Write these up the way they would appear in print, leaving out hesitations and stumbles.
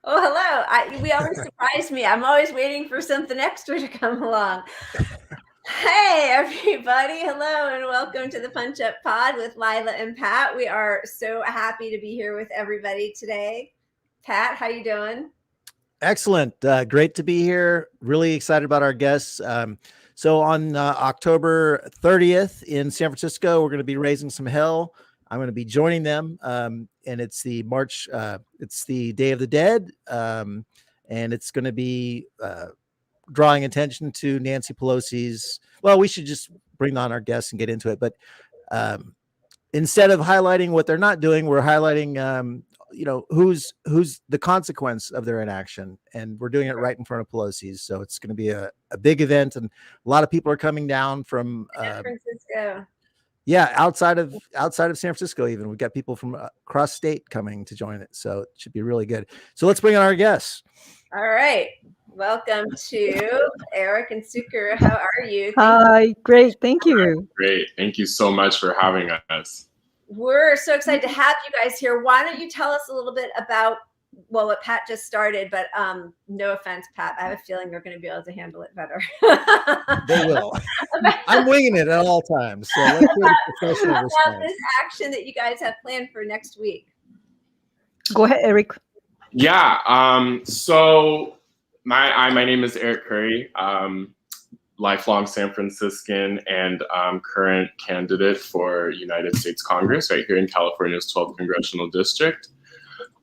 Oh, hello. We always surprise me. I'm always waiting for something extra to come along. Hey, everybody. Hello, and welcome to the Punch Up Pod with Lila and Pat. We are so happy to be here with everybody today. Pat, how you doing? Excellent. Great to be here. Really excited about our guests. So on October 30th in San Francisco, we're going to be raising some hell. I'm going to be joining them. And it's the March, it's the Day of the Dead. And it's going to be drawing attention to Nancy Pelosi's. Well, we should just bring on our guests and get into it. But instead of highlighting what they're not doing, we're highlighting who's the consequence of their inaction, and we're doing it right in front of Pelosi's. So it's going to be a big event, and a lot of people are coming down from San Francisco. Yeah, outside of San Francisco. Even we've got people from across state coming to join it, so it should be really good. So let's bring on our guests. All right, welcome to Eric and Tsukuru. How are you? Hi, great, thank you. Great, thank you so much for having us. We're so excited to have you guys here. Why don't you tell us a little bit about, well, what Pat just started, but no offense, Pat, I have a feeling they're going to be able to handle it better. They will. I'm winging it at all times. So let's do a professional about response. this action that you guys have planned for next week. Go ahead, Eric. Yeah, so my name is Eric Curry. Lifelong San Franciscan and current candidate for United States Congress right here in California's 12th Congressional District.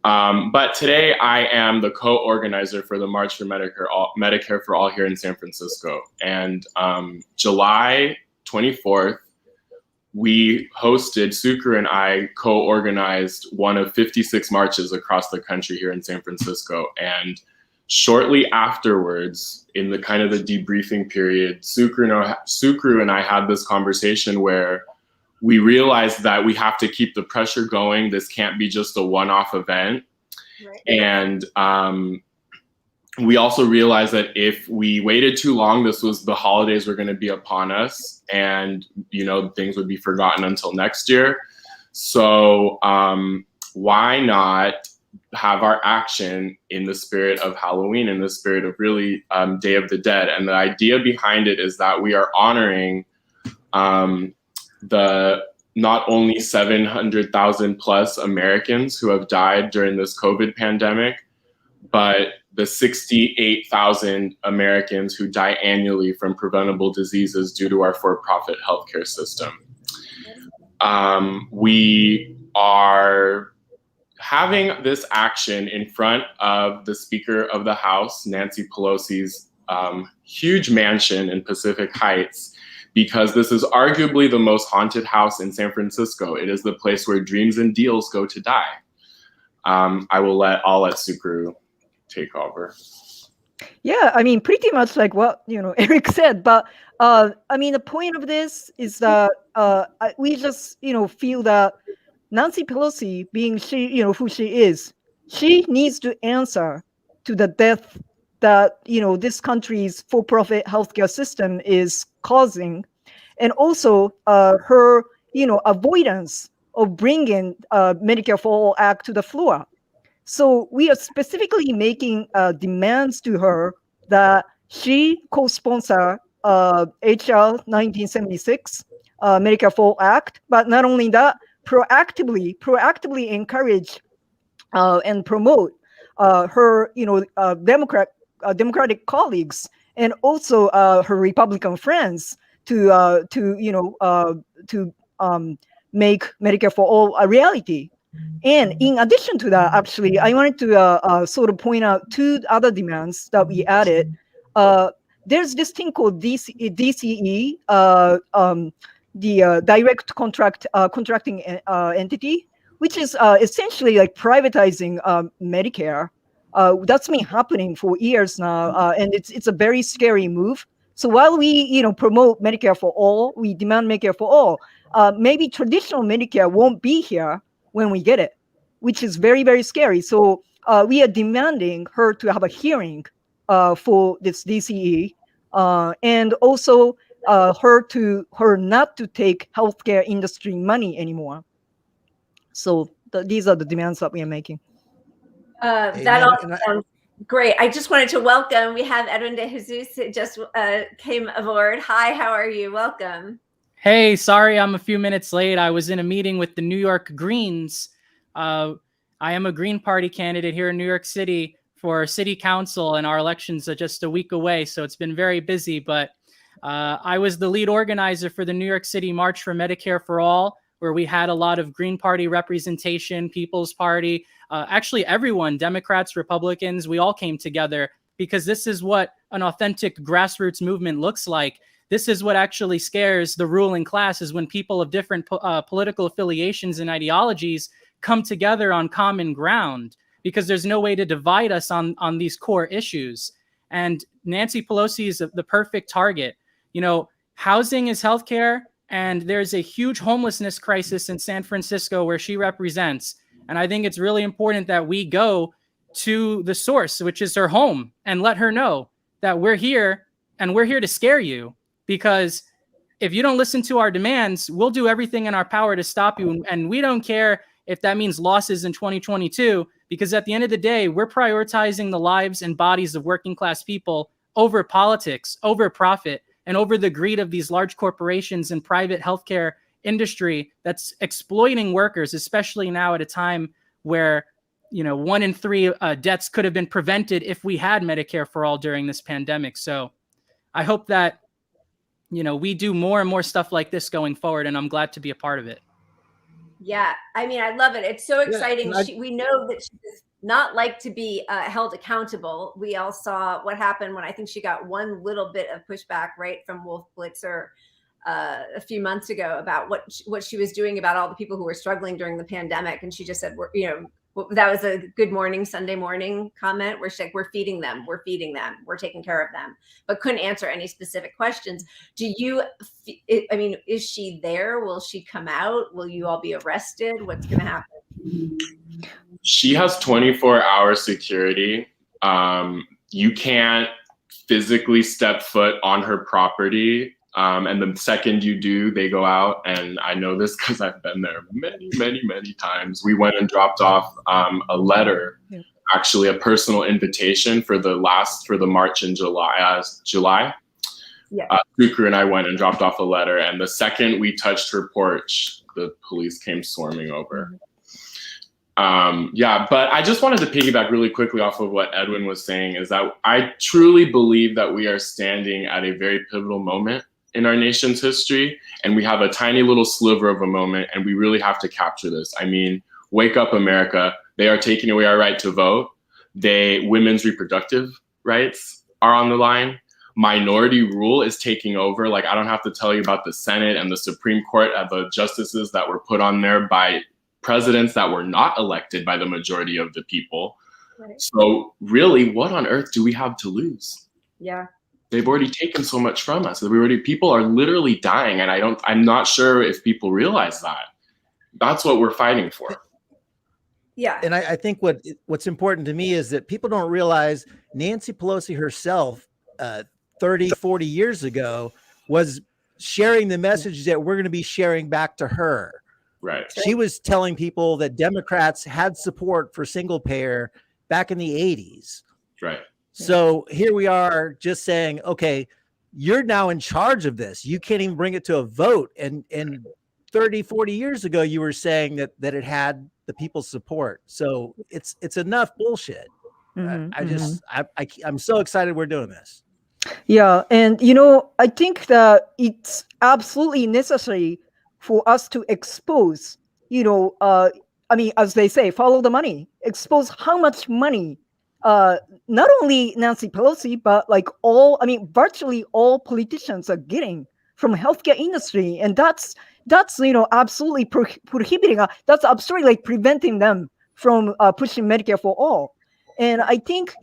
But today I am the co-organizer for the March for Medicare for All here in San Francisco. And July 24th, we hosted, Tsukuru and I co-organized one of 56 marches across the country here in San Francisco. And shortly afterwards, in the kind of the debriefing period, Tsukuru and I had this conversation where we realized that we have to keep the pressure going. This can't be just a one-off event. Right. And we also realized that if we waited too long, the holidays were going to be upon us, and things would be forgotten until next year. So why not have our action in the spirit of Halloween, in the spirit of really Day of the Dead? And the idea behind it is that we are honoring the not only 700,000 plus Americans who have died during this COVID pandemic, but the 68,000 Americans who die annually from preventable diseases due to our for-profit healthcare system. We are having this action in front of the Speaker of the House, Nancy Pelosi's huge mansion in Pacific Heights, because this is arguably the most haunted house in San Francisco. It is the place where dreams and deals go to die. I'll let Tsukuru take over. Yeah, I mean, pretty much like what Eric said, but the point of this is that we just feel that Nancy Pelosi, being she who she is, she needs to answer to the death that this country's for-profit healthcare system is causing, and also her avoidance of bringing Medicare for All Act to the floor. So we are specifically making demands to her that she co-sponsor HR 1976, Medicare for All Act, but not only that, proactively encourage and promote her Democratic colleagues and also her Republican friends to make Medicare for All a reality. And in addition to that, actually, I wanted to sort of point out two other demands that we added. There's this thing called DCE, the direct contracting entity, which is essentially like privatizing Medicare. That's been happening for years now, and it's a very scary move. So while we promote Medicare for all, we demand Medicare for all. Maybe traditional Medicare won't be here when we get it, which is very, very scary. So we are demanding her to have a hearing for this DCE, and also her not to take healthcare industry money anymore. So these are the demands that we are making. That all sounds great. I just wanted to welcome, we have Edwin DeJesus who just came aboard. Hi, how are you? Welcome. Hey, sorry I'm a few minutes late. I was in a meeting with the New York Greens. I am a Green Party candidate here in New York City for city council, and our elections are just a week away, so it's been very busy. But I was the lead organizer for the New York City March for Medicare for All, where we had a lot of Green Party representation, People's Party, actually everyone, Democrats, Republicans, we all came together because this is what an authentic grassroots movement looks like. This is what actually scares the ruling class, is when people of different political affiliations and ideologies come together on common ground, because there's no way to divide us on these core issues. And Nancy Pelosi is the perfect target. You know, housing is healthcare, and there's a huge homelessness crisis in San Francisco where she represents. And I think it's really important that we go to the source, which is her home, and let her know that we're here, and we're here to scare you. Because if you don't listen to our demands, we'll do everything in our power to stop you. And we don't care if that means losses in 2022, because at the end of the day, we're prioritizing the lives and bodies of working class people over politics, over profit, and over the greed of these large corporations and private healthcare industry that's exploiting workers, especially now at a time where, you know, 1 in 3 deaths could have been prevented if we had Medicare for all during this pandemic. So I hope that, you know, we do more and more stuff like this going forward, and I'm glad to be a part of it. Yeah, I mean, I love it. It's so exciting. We know that she does not like to be held accountable. We all saw what happened when I think she got one little bit of pushback, right, from Wolf Blitzer a few months ago about what she was doing about all the people who were struggling during the pandemic. And she just said, that was a Good Morning Sunday Morning comment where she's like, we're feeding them, we're taking care of them, but couldn't answer any specific questions. I mean, is she there? Will she come out? Will you all be arrested? What's going to happen? She has 24-hour security. You can't physically step foot on her property. And the second you do, they go out. And I know this because I've been there many, many, many times. We went and dropped off a letter, actually a personal invitation for the March in July. Tsukuru and I went and dropped off a letter. And the second we touched her porch, the police came swarming over. But I just wanted to piggyback really quickly off of what Edwin was saying, is that I truly believe that we are standing at a very pivotal moment in our nation's history, and we have a tiny little sliver of a moment, and we really have to capture this. I mean, wake up, America. They are taking away our right to vote. Women's reproductive rights are on the line. Minority rule is taking over. Like, I don't have to tell you about the Senate and the Supreme Court and the justices that were put on there by presidents that were not elected by the majority of the people. Right. So really, what on earth do we have to lose? Yeah. They've already taken so much from us. People are literally dying, and I'm not sure if people realize that. That's what we're fighting for. Yeah. And I think what's important to me is that people don't realize Nancy Pelosi herself 30, 40 years ago was sharing the message that we're going to be sharing back to her. Right. She was telling people that Democrats had support for single payer back in the 80s. Right. So here we are just saying, okay, you're now in charge of this. You can't even bring it to a vote. And 30, 40 years ago, you were saying that it had the people's support. So it's enough bullshit. I'm so excited we're doing this. Yeah. And, I think that it's absolutely necessary for us to expose, as they say, follow the money, expose how much money not only Nancy Pelosi, but virtually all politicians are getting from healthcare industry. And that's absolutely prohibiting, that's absolutely preventing them from pushing Medicare for all. And I think,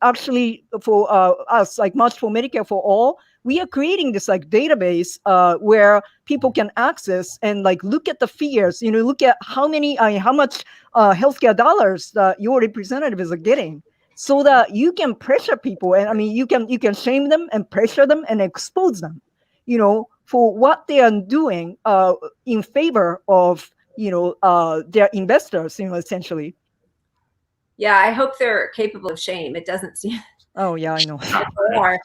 actually for us, March for Medicare for All, we are creating this database where people can access and look at the figures, look at how much healthcare dollars that your representatives are getting, so that you can pressure people. And you can shame them and pressure them and expose them, for what they are doing in favor of, their investors, essentially. Yeah, I hope they're capable of shame. It doesn't seem Oh yeah, I know. that they are.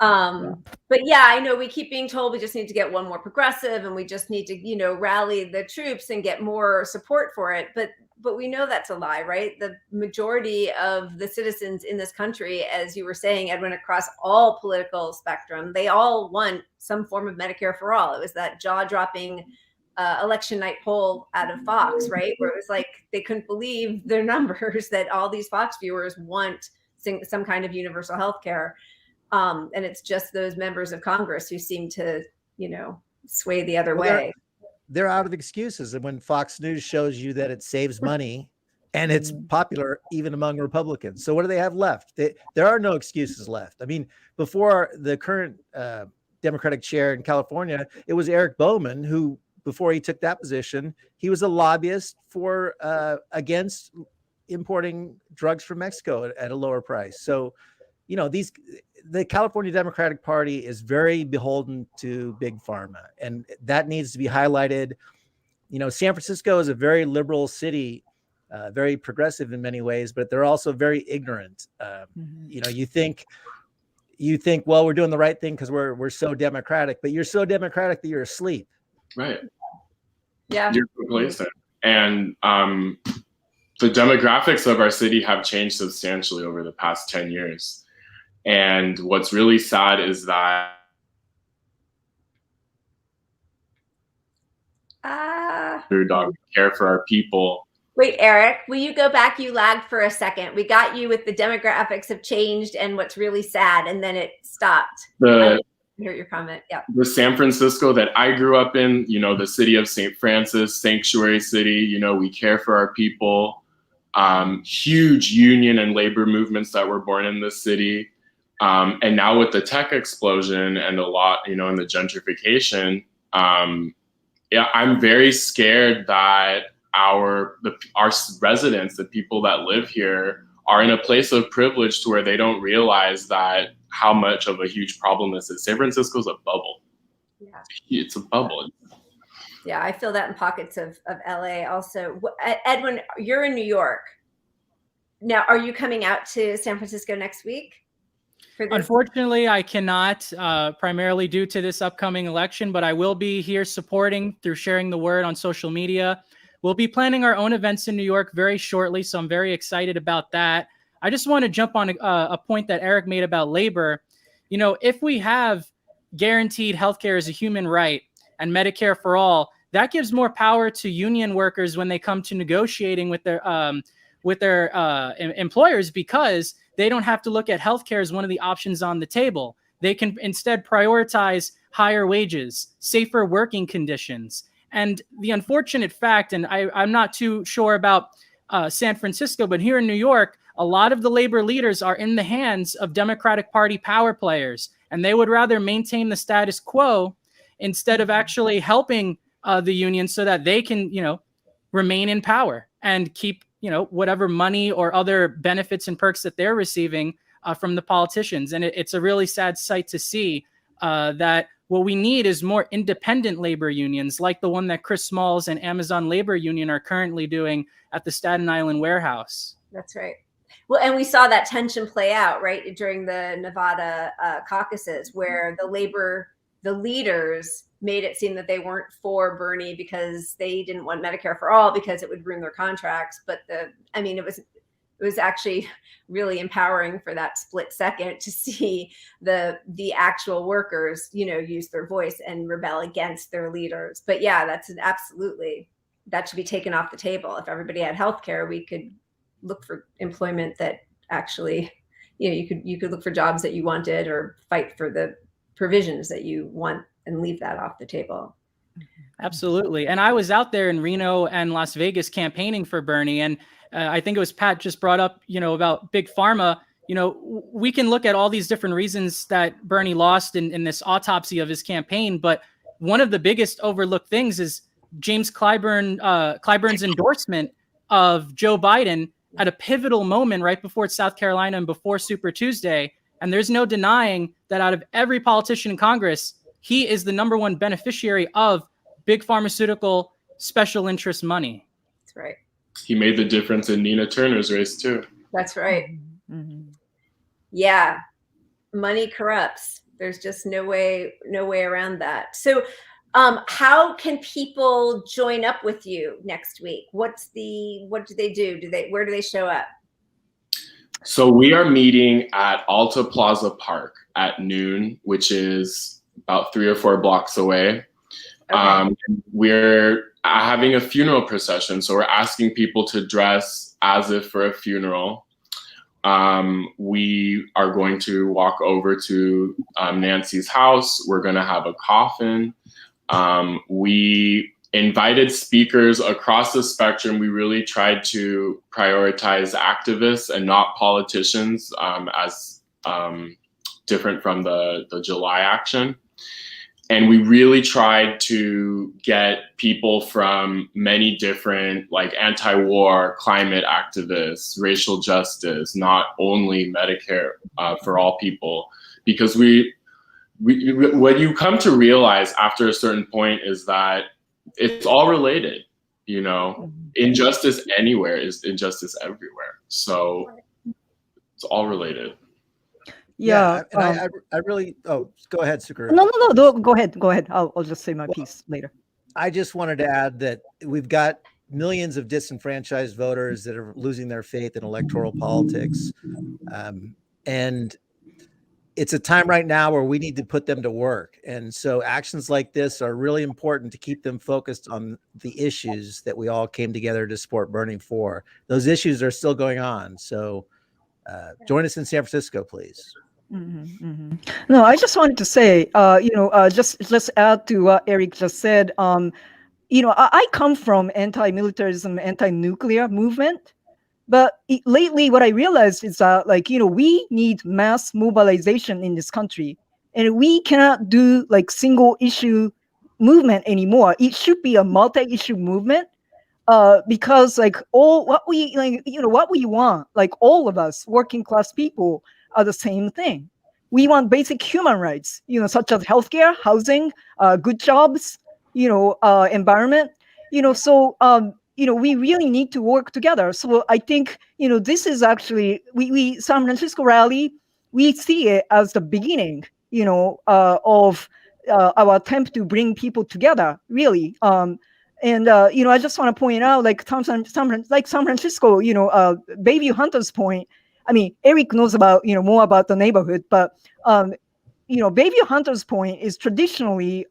But yeah, I know we keep being told we just need to get one more progressive and we just need to, you know, rally the troops and get more support for it. But we know that's a lie, right? The majority of the citizens in this country, as you were saying, Edwin, across all political spectrum, they all want some form of Medicare for all. It was that jaw-dropping election night poll out of Fox, right? Where it was like they couldn't believe their numbers that all these Fox viewers want some kind of universal health care. And it's just those members of Congress who seem to, you know, sway the other way. They're out of excuses. And when Fox News shows you that it saves money and it's popular even among Republicans. So what do they have left? There are no excuses left. I mean, before the current Democratic chair in California, it was Eric Bowman who, before he took that position, he was a lobbyist for against importing drugs from Mexico at a lower price. So, you know, the California Democratic Party is very beholden to big pharma, and that needs to be highlighted. You know, San Francisco is a very liberal city, very progressive in many ways, but they're also very ignorant. You know, you think, well, we're doing the right thing because we're so democratic, but you're so democratic that you're asleep. Right. Yeah. You're complacent. And the demographics of our city have changed substantially over the past 10 years. And what's really sad is that care for our people. Wait, Eric, will you go back? You lagged for a second. We got you with the demographics have changed and what's really sad, and then it stopped. I hear your comment. Yeah. The San Francisco that I grew up in, you know, the city of St. Francis, sanctuary city, you know, we care for our people. Huge union and labor movements that were born in this city. And now with the tech explosion and a lot, you know, in the gentrification, yeah, I'm very scared that our residents, the people that live here, are in a place of privilege to where they don't realize that how much of a huge problem this is. San Francisco's a bubble. Yeah. It's a bubble. Yeah, I feel that in pockets of LA also. Edwin, you're in New York. Now, are you coming out to San Francisco next week? Unfortunately, I cannot, primarily due to this upcoming election, but I will be here supporting through sharing the word on social media. We'll be planning our own events in New York very shortly, so I'm very excited about that. I just want to jump on a point that Eric made about labor. You know, if we have guaranteed healthcare as a human right and Medicare for all, that gives more power to union workers when they come to negotiating with their employers, because they don't have to look at healthcare as one of the options on the table. They can instead prioritize higher wages, safer working conditions. And the unfortunate fact, and I'm not too sure about San Francisco, but here in New York, a lot of the labor leaders are in the hands of Democratic Party power players, and they would rather maintain the status quo instead of actually helping the union so that they can, you know, remain in power and keep, you know, whatever money or other benefits and perks that they're receiving from the politicians. And it's a really sad sight to see that what we need is more independent labor unions like the one that Chris Smalls and Amazon Labor Union are currently doing at the Staten Island warehouse. That's right. Well, and we saw that tension play out, right, during the Nevada caucuses, where the leaders made it seem that they weren't for Bernie because they didn't want Medicare for all because it would ruin their contracts. But it was actually really empowering for that split second to see the actual workers, you know, use their voice and rebel against their leaders. But yeah, that should be taken off the table. If everybody had healthcare, we could look for employment that actually, you know, you could look for jobs that you wanted or fight for the provisions that you want and leave that off the table. Absolutely. And I was out there in Reno and Las Vegas campaigning for Bernie. And I think it was Pat just brought up, you know, about big pharma. You know, we can look at all these different reasons that Bernie lost in this autopsy of his campaign. But one of the biggest overlooked things is James Clyburn's endorsement of Joe Biden at a pivotal moment right before South Carolina and before Super Tuesday. And there's no denying that out of every politician in Congress, he is the number one beneficiary of big pharmaceutical special interest money. That's right. he made the difference in Nina Turner's race too. That's right. Mhm. Yeah, money corrupts. There's just no way around that. So how can people join up with you next week? What do they do? Where do they show up? So we are meeting at Alta Plaza Park at noon, which is about 3 or 4 blocks away. Okay. We're having a funeral procession, so we're asking people to dress as if for a funeral. We are going to walk over to Nancy's house. We're going to have a coffin. We invited speakers across the spectrum. We really tried to prioritize activists and not politicians, as different from the July action. And we really tried to get people from many different, like anti-war, climate activists, racial justice, not only Medicare for all people, because what you come to realize after a certain point is that it's all related. You know, injustice anywhere is injustice everywhere. So it's all related. Yeah. And I really, go ahead, Tsukuru. No, go ahead. I'll just say my piece later. I just wanted to add that we've got millions of disenfranchised voters that are losing their faith in electoral politics. And it's a time right now where we need to put them to work. And so actions like this are really important to keep them focused on the issues that we all came together to support Burning For. Those issues are still going on. So join us in San Francisco, please. Mm-hmm, mm-hmm. No, I just wanted to say, just add to what Eric just said. I come from anti-militarism, anti-nuclear movement, but lately what I realized is that, we need mass mobilization in this country, and we cannot do single issue movement anymore. It should be a multi-issue movement. Because what we want, all of us working class people, are the same thing. We want basic human rights, such as healthcare, housing, good jobs, environment, so we really need to work together. So I think, this is actually, we San Francisco rally, we see it as the beginning, of our attempt to bring people together, really. And I just want to point out, San Francisco, Bayview Hunters Point. I mean, Eric knows about more about the neighborhood, but Bayview Hunters Point is traditionally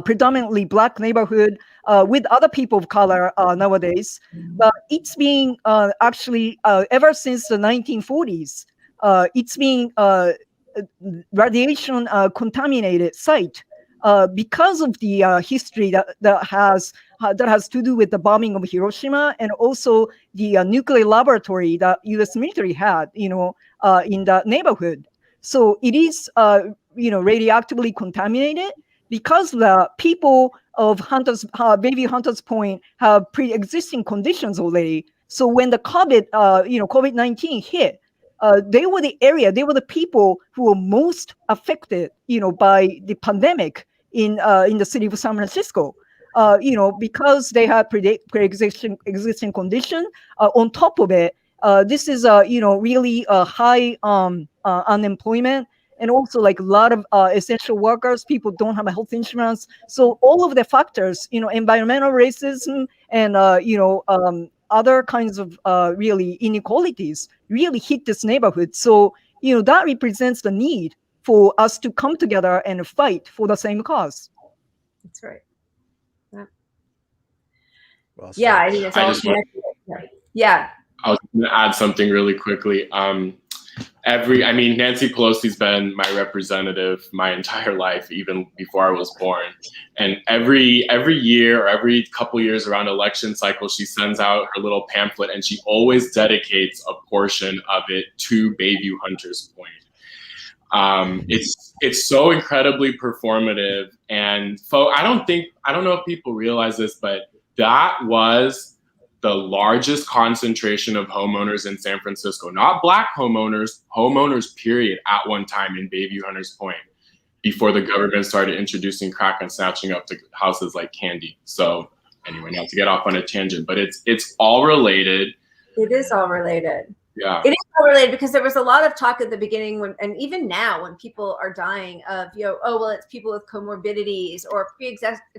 predominantly Black neighborhood with other people of color nowadays. But it's being actually ever since the 1940s, it's being radiation contaminated site. Because of the history that has to do with the bombing of Hiroshima, and also the nuclear laboratory that U.S. military had, in that neighborhood. So it is, radioactively contaminated because the people of Bayview Hunters Point have pre-existing conditions already. So when the COVID-19 hit, they were the people who were most affected, by the pandemic in the city of San Francisco, because they had pre-existing condition. On top of it, this is really high unemployment, and also a lot of essential workers. People don't have a health insurance. So all of the factors, environmental racism and other kinds of really inequalities really hit this neighborhood. So that represents the need for us to come together and fight for the same cause. That's right. Yeah. Well, Yeah, I think it's all connected. Yeah. I was going to add something really quickly. Nancy Pelosi's been my representative my entire life, even before I was born. And every year or every couple years around election cycle, she sends out her little pamphlet, and she always dedicates a portion of it to Bayview Hunters Point. It's so incredibly performative, and I don't know if people realize this, but that was the largest concentration of homeowners in San Francisco, not Black homeowners period, at one time in Bayview Hunters Point, before the government started introducing crack and snatching up the houses like candy. So anyway, not to get off on a tangent, but it's all related. It is all related. Yeah. It is all related because there was a lot of talk at the beginning and even now when people are dying of, oh, well, it's people with comorbidities or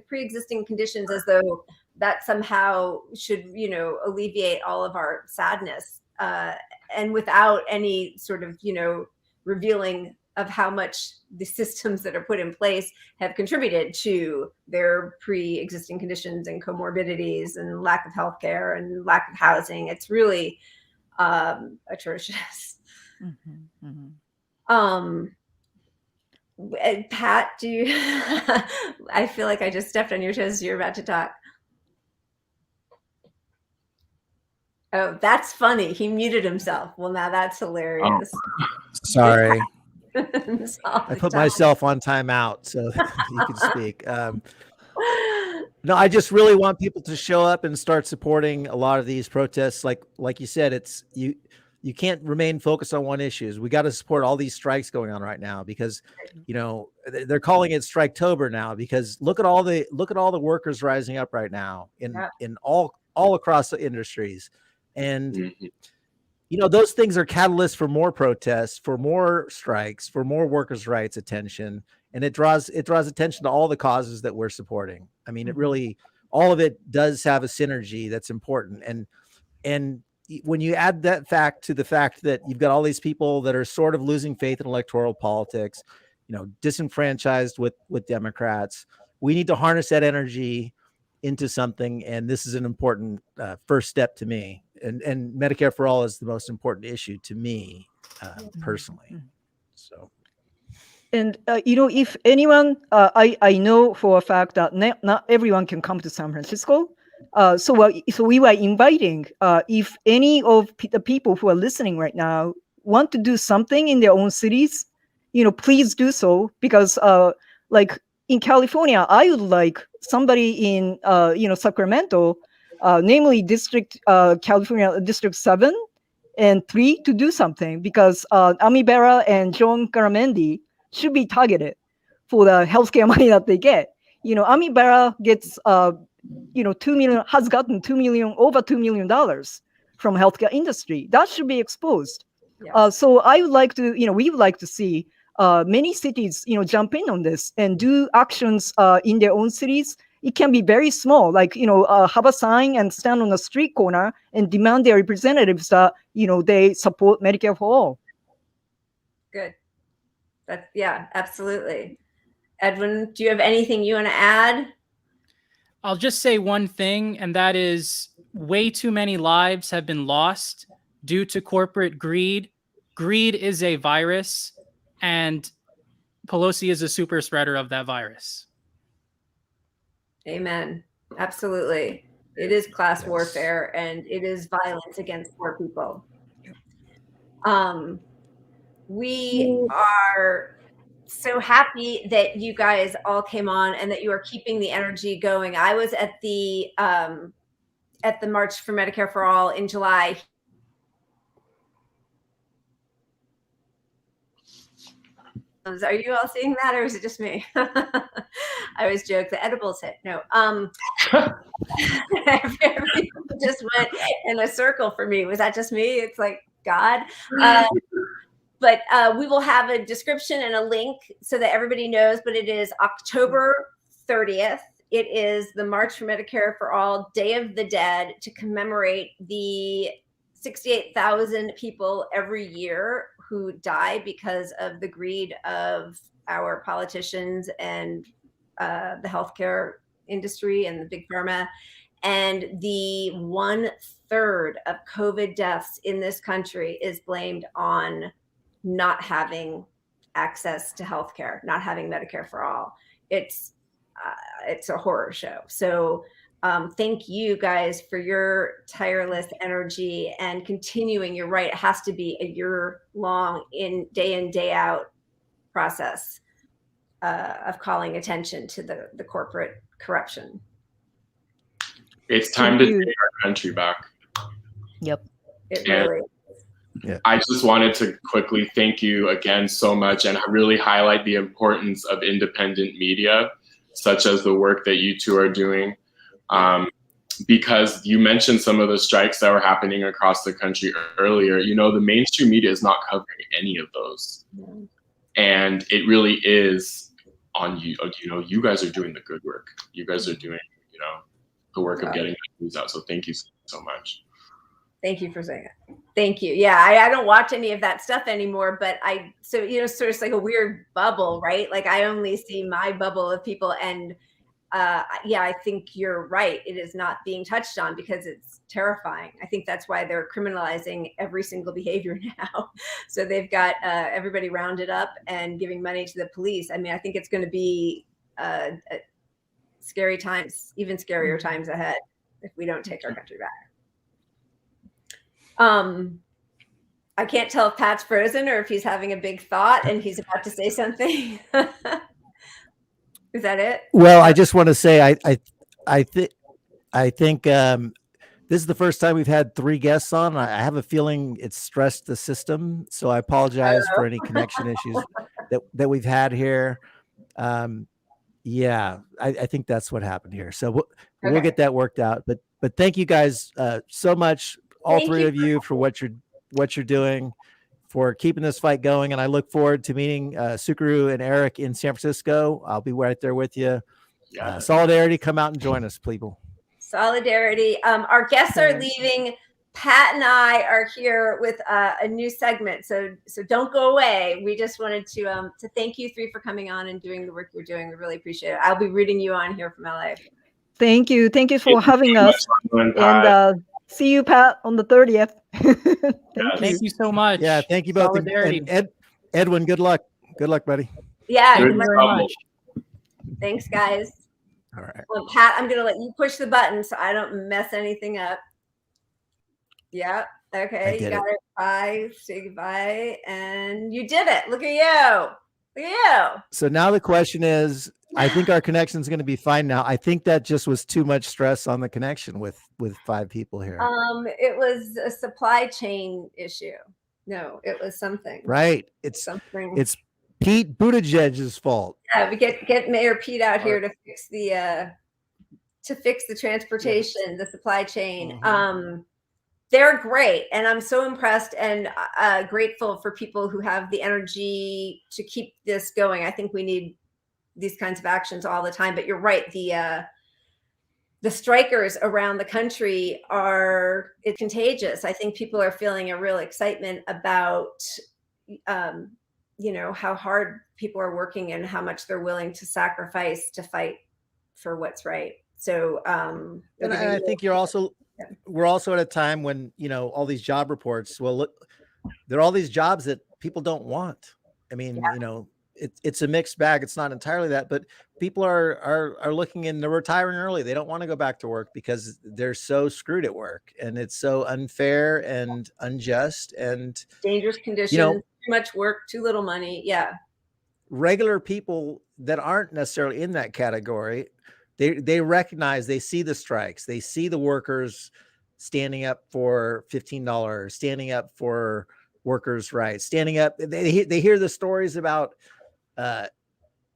pre-existing conditions, as though that somehow should, alleviate all of our sadness, and without any sort of, revealing of how much the systems that are put in place have contributed to their pre-existing conditions and comorbidities and lack of healthcare and lack of housing. It's really atrocious. Pat, do you I feel like I just stepped on your toes. You're about to talk. Oh, that's funny. He muted himself. Well, now that's hilarious. Oh, sorry. I put myself on timeout so you can speak. No, I just really want people to show up and start supporting a lot of these protests. Like you said, it's you can't remain focused on one issue. We got to support all these strikes going on right now because, they're calling it Striketober now because look at all the workers rising up right now in all across the industries. And, those things are catalysts for more protests, for more strikes, for more workers' rights attention. And it draws attention to all the causes that we're supporting. I mean, it really, all of it does have a synergy that's important. And when you add that fact to the fact that you've got all these people that are sort of losing faith in electoral politics, disenfranchised with Democrats, we need to harness that energy into something. And this is an important first step to me. And Medicare for All is the most important issue to me personally. So. And, if anyone, I know for a fact that not everyone can come to San Francisco. So we were inviting, if any of the people who are listening right now want to do something in their own cities, please do so. Because like in California, I would like somebody in, Sacramento, namely California District 7 and 3 to do something because Ami Bera and John Garamendi should be targeted for the healthcare money that they get. Ami Bera gets, has gotten over $2 million from healthcare industry. That should be exposed. Yeah. So I would like to, we would like to see many cities, jump in on this and do actions in their own cities. It can be very small, like, have a sign and stand on a street corner and demand their representatives that, they support Medicare for all. Good. Yeah, absolutely. Edwin, do you have anything you want to add? I'll just say one thing, and that is way too many lives have been lost due to corporate greed. Greed is a virus, and Pelosi is a super spreader of that virus. Amen. Absolutely. It is class warfare, and it is violence against poor people. We are so happy that you guys all came on and that you are keeping the energy going. I was at the March for Medicare for All in July. Are you all seeing that, or is it just me? I always joke the edibles hit. No. Everything just went in a circle for me. Was that just me? It's like God. But we will have a description and a link so that everybody knows, but it is October 30th. It is the March for Medicare for All, Day of the Dead, to commemorate the 68,000 people every year who die because of the greed of our politicians and the healthcare industry and the big pharma. And the 1/3 of COVID deaths in this country is blamed on not having access to healthcare, not having Medicare for All. It's a horror show. So thank you guys for your tireless energy and continuing. You're right. It has to be a year-long, in, day out process of calling attention to the corporate corruption. It's time to take our country back. Yep. It really is. Yeah. I just wanted to quickly thank you again so much and really highlight the importance of independent media, such as the work that you two are doing. Because you mentioned some of the strikes that were happening across the country earlier. You know, the mainstream media is not covering any of those. And it really is on you. You know, you guys are doing the good work. You guys are doing, you know, the work of getting the news out. So thank you so much. Thank you for saying it. Thank you. Yeah, I don't watch any of that stuff anymore, but so, you know, sort of like a weird bubble, right? Like I only see my bubble of people, and yeah, I think you're right. It is not being touched on because it's terrifying. I think that's why they're criminalizing every single behavior now. So they've got everybody rounded up and giving money to the police. I mean, I think it's going to be scary times, even scarier times ahead if we don't take our country back. I can't tell if Pat's frozen or if he's having a big thought and he's about to say something. Is that it? Well, I just want to say, I think this is the first time we've had 3 guests on. I have a feeling it's stressed the system, so I apologize for any connection issues that we've had here. Yeah, I think that's what happened here. So we'll get that worked out. But thank you guys so much, all Thank 3 you. of you, for what you're doing, for keeping this fight going. And I look forward to meeting Tsukuru and Eric in San Francisco. I'll be right there with you. Solidarity, come out and join us, people. Solidarity. Our guests are leaving. Pat and I are here with a new segment, so don't go away. We just wanted to thank you 3 for coming on and doing the work you're doing. We really appreciate it. I'll be rooting you on here from LA. Thank you for having us, and see you, Pat, on the 30th. Thank you so much. Yeah, thank you both. Solidarity. And Edwin, good luck. Good luck, buddy. Yeah, Thank you very much. Thanks, guys. All right. Well, Pat, I'm gonna let you push the button so I don't mess anything up. Yeah. Okay. You got it. Bye. Say goodbye, and you did it. Look at you. Look at you. So now the question is, I think our connection is going to be fine now. I think that just was too much stress on the connection with 5 people here. It was a supply chain issue. No, it was something. Right. It's something. It's Pete Buttigieg's fault. Yeah, we get Mayor Pete out here to fix the transportation, the supply chain. They're great, and I'm so impressed and grateful for people who have the energy to keep this going. I think we need these kinds of actions all the time. But you're right, the strikers around the country it's contagious. I think people are feeling a real excitement about you know, how hard people are working and how much they're willing to sacrifice to fight for what's right. So and I think we're also at a time when, you know, all these job reports, well, look, there are all these jobs that people don't want. I mean, you know, it's a mixed bag. It's not entirely that, but people are looking, and they're retiring early. They don't want to go back to work because they're so screwed at work, and it's so unfair and unjust and dangerous conditions, you know, too much work, too little money. Yeah. Regular people that aren't necessarily in that category, they recognize, they see the strikes, they see the workers standing up for $15, standing up for workers' rights, standing up. They hear the stories about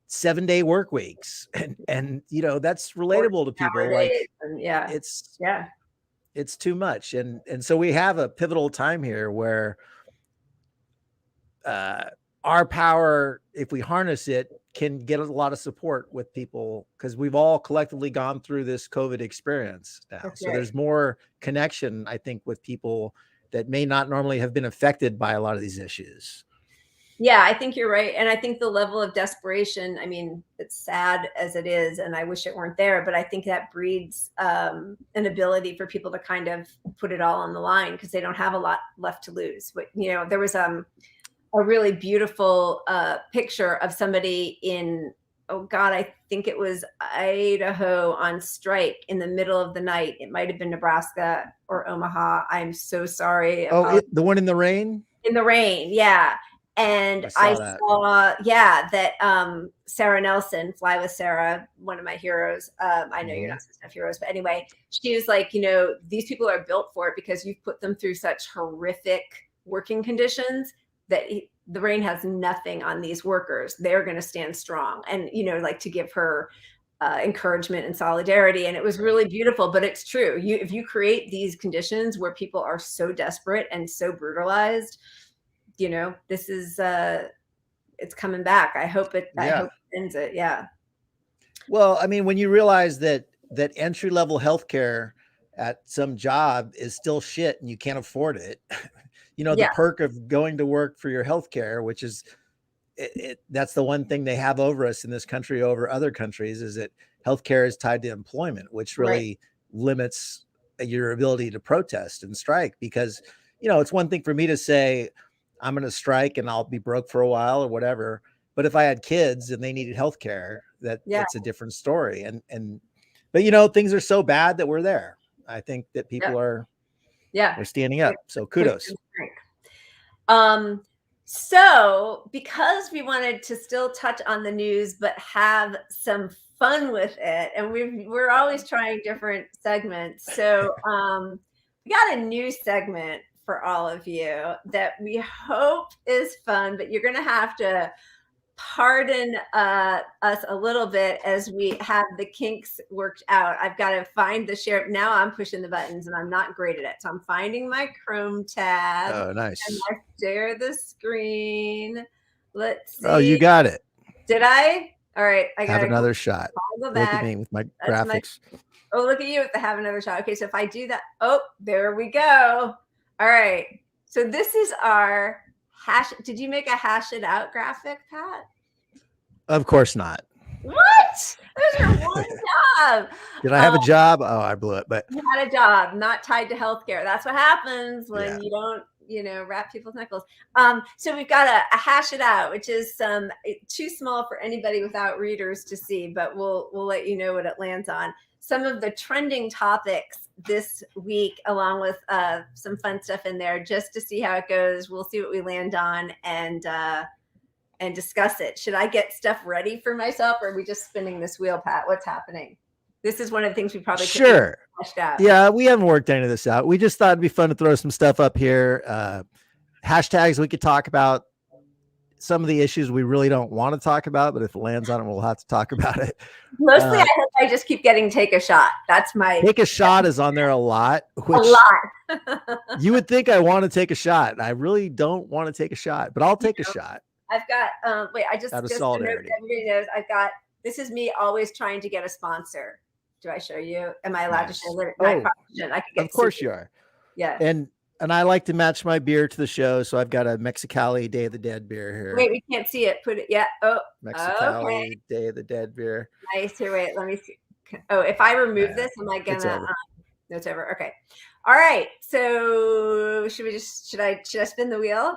7-day work weeks, and you know, that's relatable to people. Like, it's too much, and so we have a pivotal time here where our power, if we harness it, can get a lot of support with people, because we've all collectively gone through this COVID experience now. So there's more connection, I think, with people that may not normally have been affected by a lot of these issues. Yeah, I think you're right. And I think the level of desperation, I mean, it's sad as it is, and I wish it weren't there, but I think that breeds an ability for people to kind of put it all on the line because they don't have a lot left to lose. But, you know, there was a really beautiful picture of somebody in, oh God, I think it was Idaho on strike in the middle of the night. It might've been Nebraska or Omaha. I'm so sorry. Oh, the one in the rain? In the rain, yeah. And I saw that Sarah Nelson, Fly with Sarah, one of my heroes. I know you're not supposed to have heroes, but anyway, she was like, you know, these people are built for it because you've put them through such horrific working conditions that the rain has nothing on these workers. They're going to stand strong. And, you know, like, to give her encouragement and solidarity. And it was really beautiful, but it's true. If you create these conditions where people are so desperate and so brutalized, this is, it's coming back. I hope it ends it. Yeah. Well, I mean, when you realize that entry-level healthcare at some job is still shit and you can't afford it, the perk of going to work for your healthcare, which is that's the one thing they have over us in this country over other countries, is that healthcare is tied to employment, which really limits your ability to protest and strike. Because, it's one thing for me to say, I'm going to strike and I'll be broke for a while or whatever. But if I had kids and they needed healthcare, that's a different story. But things are so bad that we're there. I think that people are standing up. So kudos. So because we wanted to still touch on the news, but have some fun with it, and we're always trying different segments. So we got a new segment for all of you that we hope is fun, but you're going to have to pardon us a little bit as we have the kinks worked out. I've got to find the share. Now I'm pushing the buttons and I'm not great at it. So I'm finding my Chrome tab. Oh, nice. And I share the screen. Let's see. Oh, you got it. Did I? All right. I have another shot. I'll go back. Look at me with my graphics. Oh, look at you with the have another shot. Okay. So if I do that, oh, there we go. All right. So this is our hash. Did you make a hash it out graphic, Pat? Of course not. What? There's your one job. Did I have a job? Oh, I blew it. But you had a job not tied to healthcare. That's what happens when you don't, wrap people's knuckles. So we've got a hash it out, which is too small for anybody without readers to see, but we'll let you know what it lands on. Some of the trending topics this week, along with some fun stuff in there, just to see how it goes. We'll see what we land on and discuss it. Should I get stuff ready for myself, or are we just spinning this wheel, Pat? What's happening? This is one of the things we probably could have fleshed out. Yeah, we haven't worked any of this out. We just thought it'd be fun to throw some stuff up here. Hashtags we could talk about. Some of the issues we really don't want to talk about, but if it lands on it, we'll have to talk about it. Mostly, I hope I just keep getting take a shot. That's my take a shot is on there a lot. A lot. You would think I want to take a shot. I really don't want to take a shot, but I'll take a shot. I've got wait, I just out of solidarity. Everybody knows I've got, this is me always trying to get a sponsor. Do I show you? Am I allowed to show it? Oh, of course you are. Yeah. And I like to match my beer to the show, so I've got a Mexicali Day of the Dead beer here. Wait, we can't see it. Put it. Yeah. Oh, Mexicali Day of the Dead beer. Nice. Here, wait. Let me see. Oh, if I remove this, am I gonna? No, it's over. Okay. All right. So should I spin the wheel?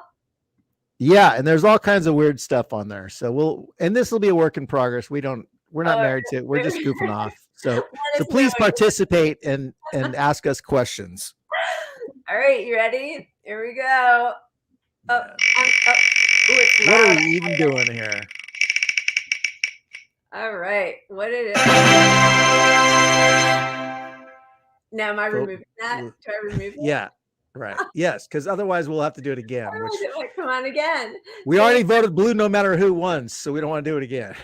Yeah, and there's all kinds of weird stuff on there. So this will be a work in progress. We're not married to it. We're just goofing off. So please participate and ask us questions. All right, you ready? Here we go. What are we even doing here? All right, what it is. Now, am I removing that? Do I remove it? Yeah, right. Yes, because otherwise we'll have to do it again. It might come on again. We already voted blue no matter who won, so we don't want to do it again.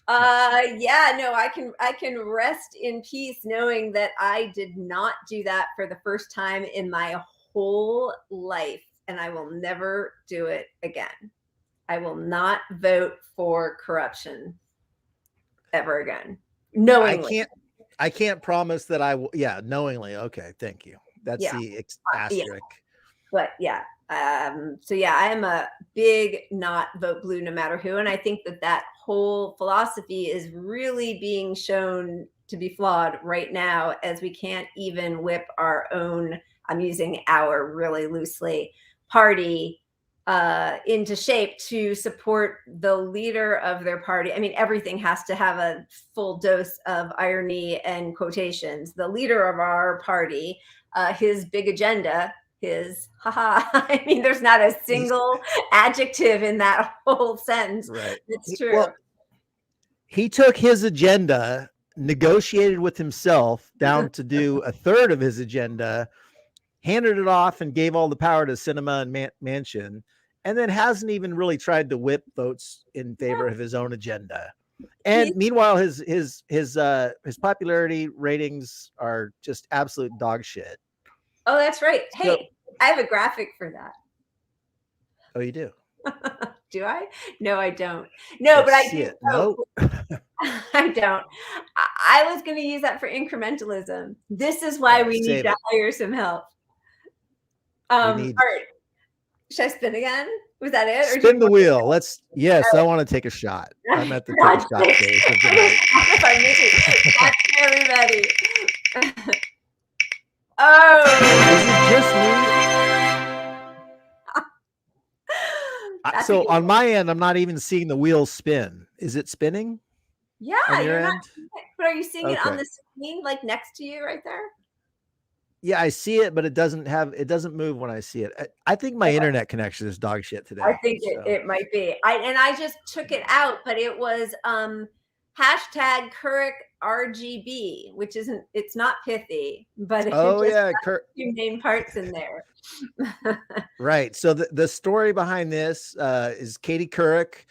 Yeah, no, I can rest in peace knowing that I did not do that for the first time in my whole life, and I will never do it again. I will not vote for corruption ever again. Knowingly. I can't promise that I will. Yeah, knowingly. Okay, thank you. That's the asterisk. But yeah. So yeah, I am a big not vote blue no matter who. And I think that whole philosophy is really being shown to be flawed right now, as we can't even whip our own, I'm using our really loosely, party into shape to support the leader of their party. I mean, everything has to have a full dose of irony and quotations. The leader of our party, his big agenda, I mean, there's not a single adjective in that whole sentence. Right. It's true. Well, he took his agenda, negotiated with himself down to do a third of his agenda, handed it off and gave all the power to Cinema and Manchin, and then hasn't even really tried to whip votes in favor of his own agenda. And meanwhile, his popularity ratings are just absolute dog shit. Oh, that's right. Hey, I have a graphic for that. Oh, you do? Do I? No, I don't. No, but I do. No, I don't. I was going to use that for incrementalism. This is why we need to hire some help. All right. Should I spin again? Was that it? Spin the wheel. Let's. Yes, I want to take a shot. I'm at the take a shot phase of the night. That's everybody. Oh. Is it just me? So on my end, I'm not even seeing the wheel spin. Is it spinning? Yeah, you're not. But are you seeing it on the screen, like next to you, right there? Yeah, I see it, but it doesn't move when I see it. I think my internet connection is dog shit today. I think it might be. I just took it out, but it was hashtag Kurek RGB, which it's not pithy, but two main parts in there. Right. So the story behind this is Katie Couric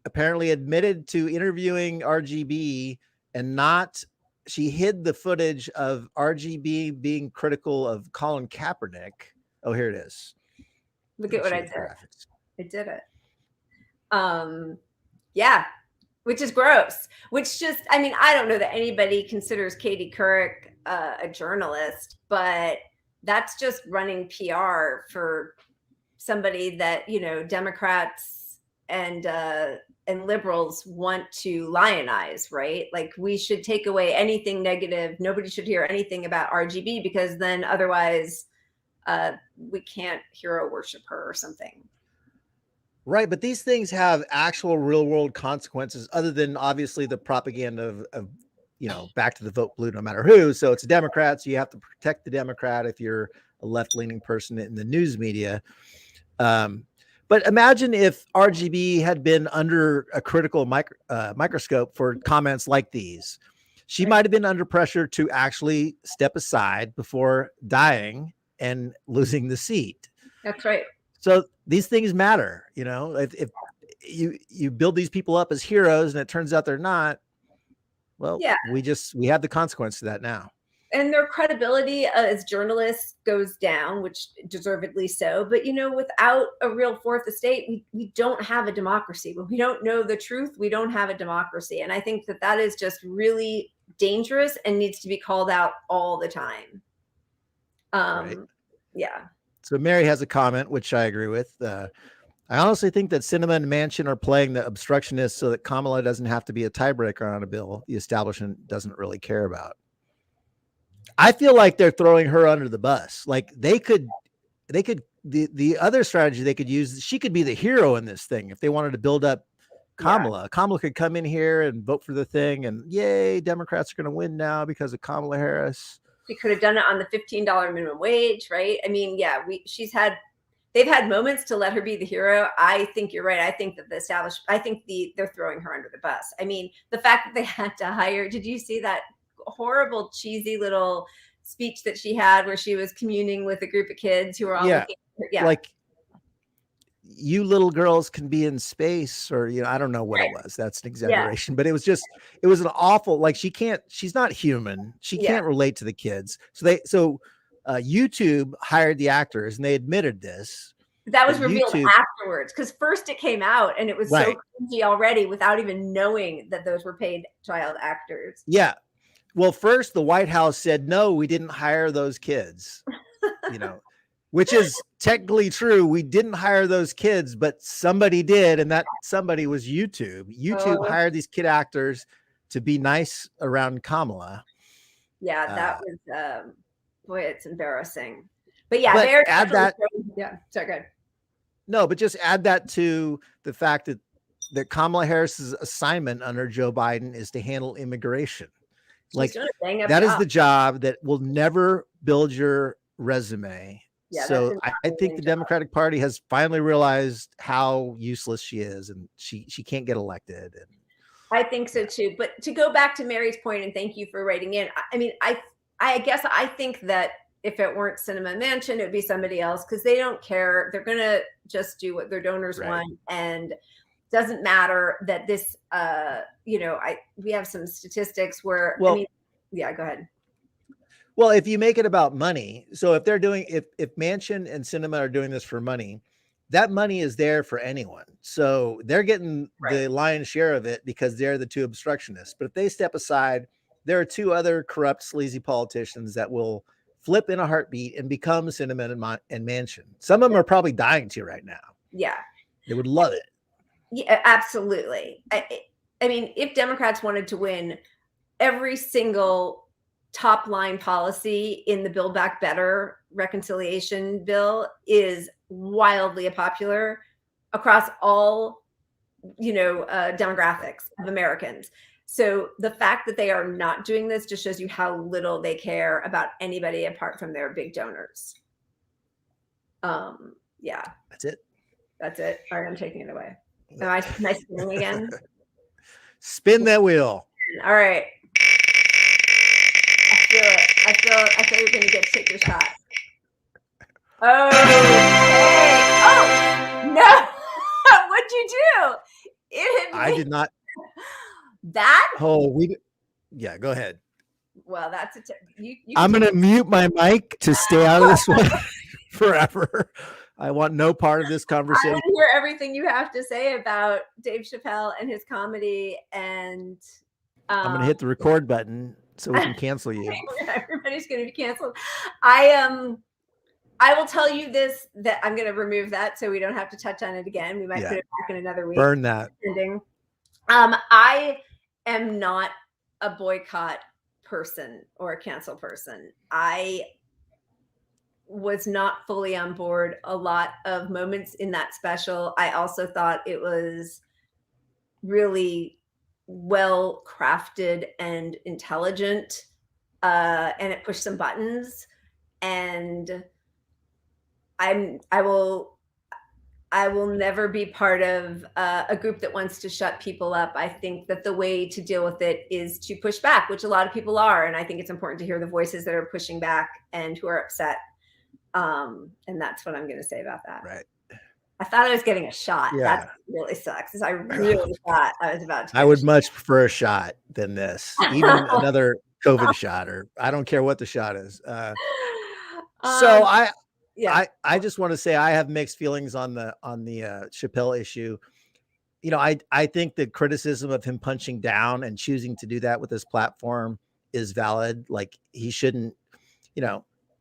apparently admitted to interviewing RGB and not. She hid the footage of RGB being critical of Colin Kaepernick. Oh, here it is. Look at what I did. I did it. Yeah, which is gross. Which just, I mean, I don't know that anybody considers Katie Couric a journalist, but that's just running PR for somebody that, you know, Democrats and liberals want to lionize, right? Like, we should take away anything negative. Nobody should hear anything about RGB, because then otherwise we can't hero worship her or something. Right. But these things have actual real world consequences, other than obviously the propaganda of you know, back to the vote blue no matter who. So it's a Democrat, so you have to protect the Democrat if you're a left-leaning person in the news media. But imagine if RGB had been under a critical microscope for comments like these. She might have been under pressure to actually step aside before dying and losing the seat. That's right. So these things matter. You know, if you build these people up as heroes and it turns out they're not, well, yeah, we have the consequence to that now. And their credibility as journalists goes down, which deservedly so. But, you know, without a real fourth estate, we don't have a democracy. When we don't know the truth, we don't have a democracy. And I think that is just really dangerous and needs to be called out all the time. Right. Yeah. So Mary has a comment, which I agree with. I honestly think that Sinema and Manchin are playing the obstructionists so that Kamala doesn't have to be a tiebreaker on a bill the establishment doesn't really care about. I feel like they're throwing her under the bus. Like they could, the other strategy they could use, she could be the hero in this thing. If they wanted to build up Kamala, Kamala could come in here and vote for the thing and yay, Democrats are going to win now because of Kamala Harris. She could have done it on the $15 minimum wage, right? I mean, yeah, they've had moments to let her be the hero. I think you're right. I think that they're throwing her under the bus. I mean, the fact that they had to hire, did you see that horrible, cheesy little speech that she had where she was communing with a group of kids who were all looking at her? Like, you little girls can be in space, or, you know, I don't know what it was. That's an exaggeration, but it was an awful, like, she's not human. She can't relate to the kids. So YouTube hired the actors and they admitted this. That was revealed afterwards, because first it came out and it was so cringy already without even knowing that those were paid child actors. Yeah. Well, first the White House said, no, we didn't hire those kids, you know, which is technically true. We didn't hire those kids, but somebody did. And that somebody was YouTube. YouTube hired these kid actors to be nice around Kamala. Yeah, that was, boy, it's embarrassing. But yeah, they're add that. Yeah, sorry, good. No, but just add that to the fact that Kamala Harris's assignment under Joe Biden is to handle immigration. Like, that is the job that will never build your resume. Yeah, so I think the Democratic Party has finally realized how useless she is, and she can't get elected. And I think so too. But to go back to Mary's point, and thank you for writing in. I mean, I guess I think that if it weren't Sinema and Manchin, it would be somebody else, because they don't care. They're going to just do what their donors want. And doesn't matter that this, we have some statistics where, Well, yeah, go ahead. Well, if you make it about money, so if they're doing, if Manchin and Sinema are doing this for money, that money is there for anyone. So they're getting the lion's share of it because they're the two obstructionists. But if they step aside, there are two other corrupt, sleazy politicians that will flip in a heartbeat and become Sinema and Manchin. Some of them are probably dying to right now. Yeah. They would love it. Yeah, absolutely. I mean, if Democrats wanted to win, every single top line policy in the Build Back Better reconciliation bill is wildly popular across all, demographics of Americans. So the fact that they are not doing this just shows you how little they care about anybody apart from their big donors. Yeah. That's it. That's it. All right, I'm taking it away. Am I spinning again? Spin that wheel. All right. I feel it. I feel you're going to get to take your shot. Oh, okay. Oh, no. What'd you do? I did not. That? Oh, yeah, go ahead. Well, that's I'm going to mute my mic to stay out of this one forever. I want no part of this conversation. I want to hear everything you have to say about Dave Chappelle and his comedy. And I'm going to hit the record button so we can cancel you. Everybody's going to be canceled. I will tell you this, that I'm going to remove that so we don't have to touch on it again. We might put it back in another week. Burn that. I am not a boycott person or a cancel person. I was not fully on board a lot of moments in that special. I also thought it was really well crafted and intelligent, and it pushed some buttons. And I will never be part of a group that wants to shut people up. I think that the way to deal with it is to push back, which a lot of people are. And I think it's important to hear the voices that are pushing back and who are upset. And that's what I'm going to say about that. Right. I thought I was getting a shot. Yeah. That really sucks. Because I really thought I was about to. I would much prefer a shot than this, even another COVID shot, or I don't care what the shot is. I just want to say I have mixed feelings on the Chappelle issue. I think the criticism of him punching down and choosing to do that with his platform is valid. Like, he shouldn't,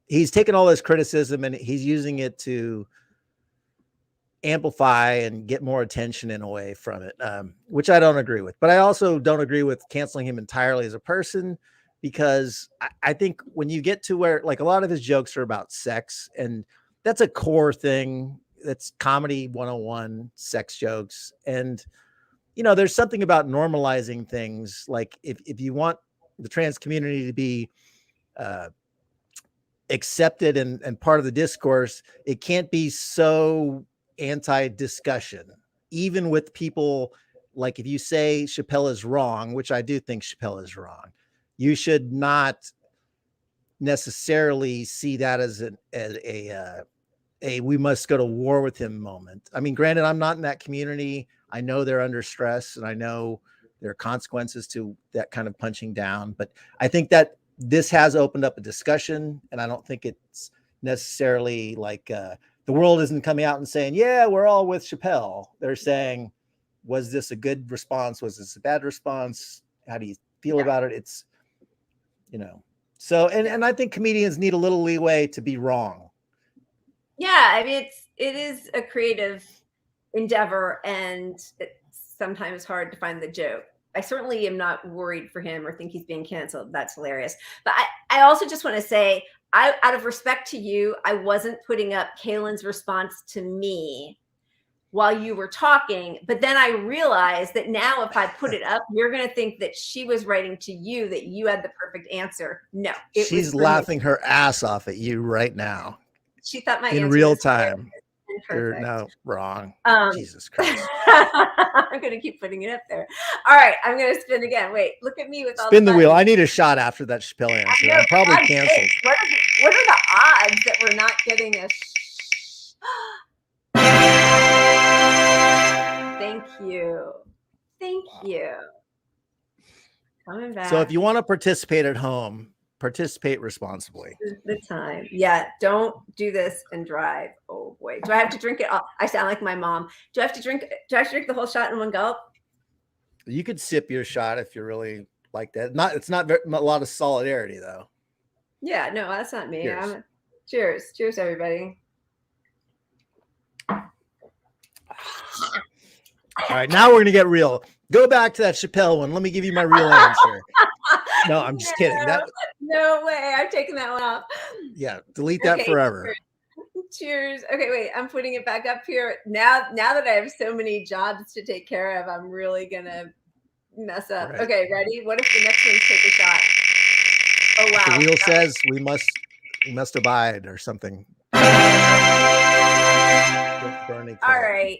he's taken all this criticism and he's using it to amplify and get more attention in a way from it, which I don't agree with. But I also don't agree with canceling him entirely as a person, because I think when you get to where, like, a lot of his jokes are about sex, and that's a core thing. That's comedy 101, sex jokes. And, there's something about normalizing things. Like, if you want the trans community to be accepted and part of the discourse, it can't be so anti-discussion, even with people. Like, if you say Chappelle is wrong, which I do think Chappelle is wrong, you should not necessarily see that as a we must go to war with him moment. I mean, granted, I'm not in that community. I know they're under stress, and I know there are consequences to that kind of punching down. But I think that this has opened up a discussion, and I don't think it's necessarily like the world isn't coming out and saying, yeah, we're all with Chappelle. They're saying, was this a good response? Was this a bad response? How do you feel about it? It's, so, and I think comedians need a little leeway to be wrong. Yeah. I mean, it is a creative endeavor, and it's sometimes hard to find the joke. I certainly am not worried for him or think he's being canceled. That's hilarious. But I also just want to say, out of respect to you, I wasn't putting up Kaylin's response to me while you were talking. But then I realized that now if I put it up, you're going to think that she was writing to you, that you had the perfect answer. No. She's laughing her ass off at you right now. She thought my in answer real was time. You're no, wrong. Jesus Christ. I'm going to keep putting it up there. All right. I'm going to spin again. Wait, look at me with all spin the wheel. buttons. I need a shot after that Chappelle answer. I'm probably canceled. What are the odds that we're not getting a Thank you. Thank you. Coming back. So if you want to participate at home, participate responsibly. This is the time. Yeah, don't do this and drive. Oh boy. Do I have to drink it all? I sound like my mom. Do I have to drink the whole shot in one gulp? You could sip your shot if you're really like that. It's not a lot of solidarity though. Yeah, no, that's not me. Cheers. Cheers. Cheers, everybody. All right, now we're going to get real. Go back to that Chappelle one. Let me give you my real answer. No, I'm just kidding. No way. I've taken that one off. Yeah, delete that forever. Cheers. Okay, wait. I'm putting it back up here. Now that I have so many jobs to take care of, I'm really going to mess up. Right. Okay, ready? What if the next one's take a shot? Oh, wow. The wheel says we must abide or something. All right.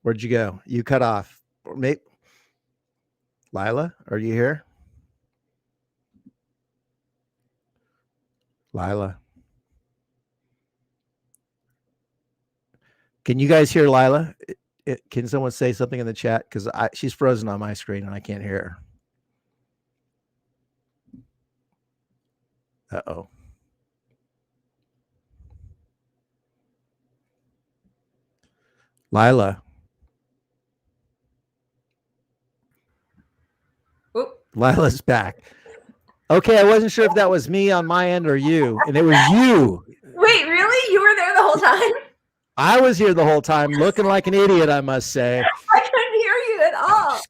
Where'd you go? You cut off. Mate, Lila, are you here? Lila. Can you guys hear Lila? Can someone say something in the chat? Because she's frozen on my screen and I can't hear her. Uh-oh. Lila. Oop. Lila's back. Okay, I wasn't sure if that was me on my end or you, and it was you. Wait, really? You were there the whole time? I was here the whole time, looking like an idiot, I must say. I couldn't hear you at all.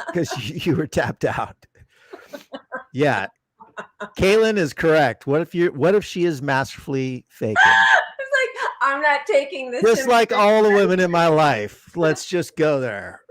Because you were tapped out. Yeah. Kaylin is correct. What if she is masterfully faking? It's like, I'm not taking this. Just like all the women in my life. Let's just go there.